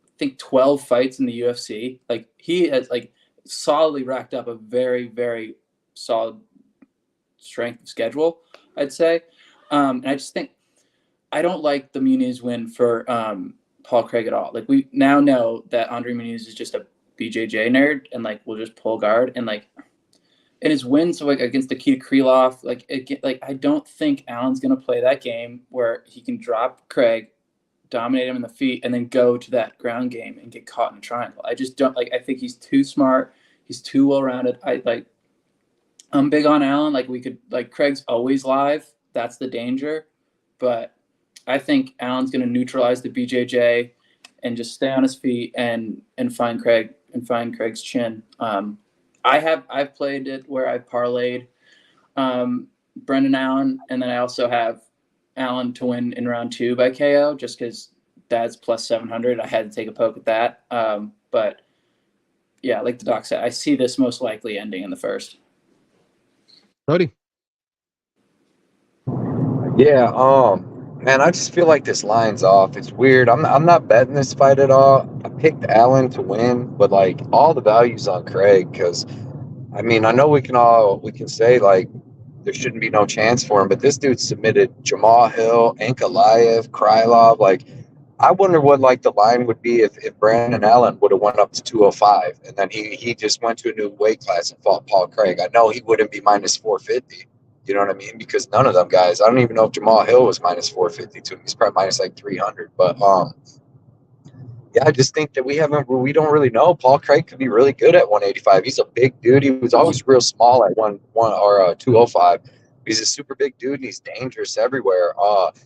I think, 12 fights in the UFC. Like, he has like solidly racked up a very, very solid strength of schedule, I'd say. And I just think I don't like the Muniz win for Paul Craig at all. Like, we now know that Andre Muniz is just a BJJ nerd and like will just pull guard, and like in his wins like against Nikita Krylov, like I don't think Allen's gonna play that game where he can drop Craig, dominate him in the feet, and then go to that ground game and get caught in a triangle. I just don't like. I think he's too smart. He's too well rounded. I'm big on Allen. Like, we could like Craig's always live. That's the danger, but I think Allen's gonna neutralize the BJJ and just stay on his feet and find Craig's chin. I've played it where I've parlayed Brendan Allen, and then I also have Allen to win in round 2 by KO, just because that's plus 700. I had to take a poke at that. But yeah, like the doc said, I see this most likely ending in the first. Cody. Yeah, man, I just feel like this line's off. It's weird. I'm not betting this fight at all. I picked Allen to win, but like all the values on Craig, because I mean, I know we can say like there shouldn't be no chance for him, but this dude submitted Jamal Hill, Ankalaev, Krylov. Like, I wonder what like the line would be if Brandon Allen would have went up to 205 and then he just went to a new weight class and fought Paul Craig. I know he wouldn't be minus 450. You know what I mean? Because none of them guys, I don't even know if Jamal Hill was minus 452. He's probably minus like 300. But yeah, I just think that we don't really know. Paul Craig could be really good at 185. He's a big dude. He was always real small at 205. He's a super big dude and he's dangerous everywhere.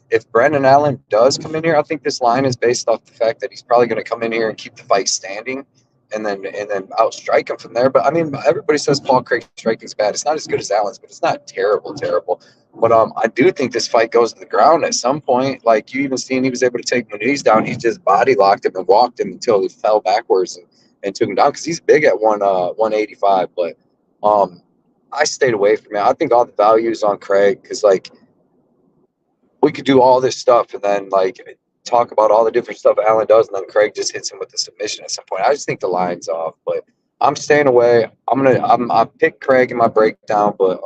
If Brendan Allen does come in here, I think this line is based off the fact that he's probably going to come in here and keep the fight standing and then outstrike him from there. But I mean, everybody says Paul Craig's striking's bad. It's not as good as Allen's, but it's not terrible. But I do think this fight goes to the ground at some point. Like you even seen, he was able to take Muniz down. He just body locked him and walked him until he fell backwards and took him down because he's big at 185. But I stayed away from it. I think all the value is on Craig because like we could do all this stuff and then like talk about all the different stuff Allen does, and then Craig just hits him with the submission at some point. I just think the line's off, but I'm staying away. I pick Craig in my breakdown, but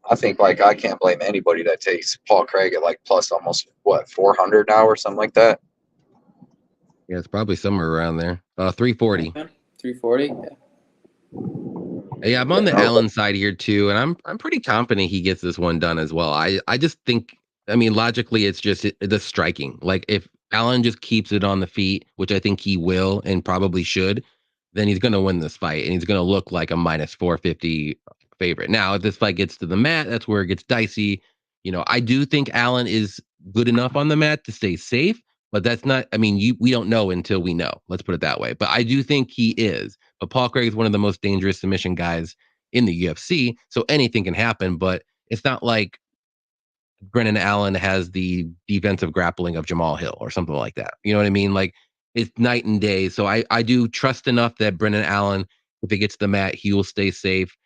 I think like I can't blame anybody that takes Paul Craig at like plus almost 400 now or something like that. Yeah, it's probably somewhere around there. 340. 340. Yeah, I'm on the Allen side here too, and I'm pretty confident he gets this one done as well. I just think, I mean, logically, it's just the striking. Like if Allen just keeps it on the feet, which I think he will and probably should, then he's going to win this fight, and he's going to look like a minus 450 favorite. Now, if this fight gets to the mat, that's where it gets dicey. You know, I do think Allen is good enough on the mat to stay safe, but that's not, I mean, we don't know until we know. Let's put it that way. But I do think he is. But Paul Craig is one of the most dangerous submission guys in the UFC, so anything can happen, but it's not like Brendan Allen has the defensive grappling of Jamal Hill or something like that. You know what I mean? Like it's night and day. So I do trust enough that Brendan Allen, if he gets to the mat, he will stay safe.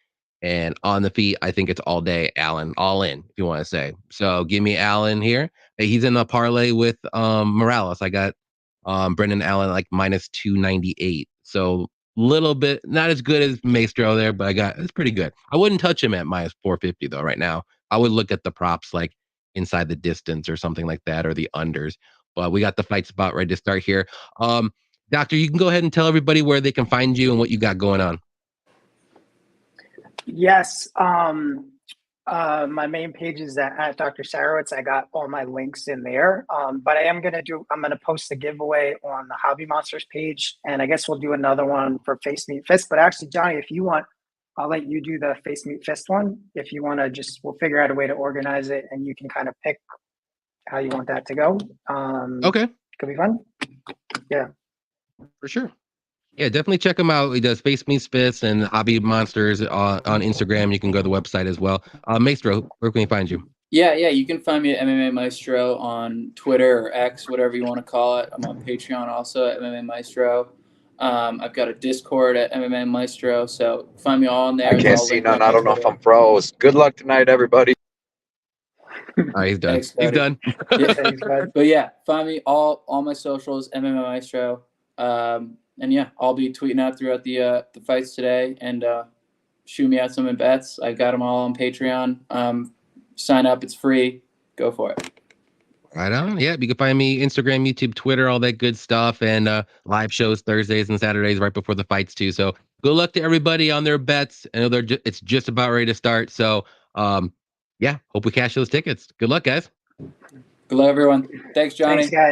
And on the feet, I think it's all day Allen, all in, if you want to say. So give me Allen here. He's in the parlay with Morales. I got Brendan Allen like minus 298. So little bit, not as good as Maestro there, but it's pretty good. I wouldn't touch him at minus 450 though right now. I would look at the props like inside the distance or something like that, or the unders. But we got the fight spot ready to start here. Doctor, you can go ahead and tell everybody where they can find you and what you got going on. Yes. My main page is at Dr. Sarowitz. I got all my links in there. But I'm going to post a giveaway on the Hobby Monsters page. And I guess we'll do another one for Face Meet Fist. But actually, Johnny, if you want, I'll let you do the Face Meet Fist one. If you want to we'll figure out a way to organize it and you can kind of pick how you want that to go. Okay. Could be fun. Yeah. For sure. Yeah, definitely check him out. He does Face Meets Fist and Hobby Monsters on Instagram. You can go to the website as well. Maestro, where can we find you? Yeah, you can find me at MMA Maestro on Twitter or X, whatever you want to call it. I'm on Patreon also at MMA Maestro. I've got a Discord at MMA Maestro, so find me all in there. I can't see none. I don't know if I'm froze. Good luck tonight, everybody. All right, he's done. Thanks, he's done. Yeah, but yeah, find me all my socials, MMA Maestro. And yeah, I'll be tweeting out throughout the fights today and shoot me out some bets. I got them all on Patreon. Sign up, it's free. Go for it. Right on. Yeah, you can find me Instagram, YouTube, Twitter, all that good stuff, and live shows Thursdays and Saturdays right before the fights too. So good luck to everybody on their bets. I know it's just about ready to start. So yeah, hope we cash those tickets. Good luck, guys. Good luck, everyone. Thanks, Johnny. Thanks, guys.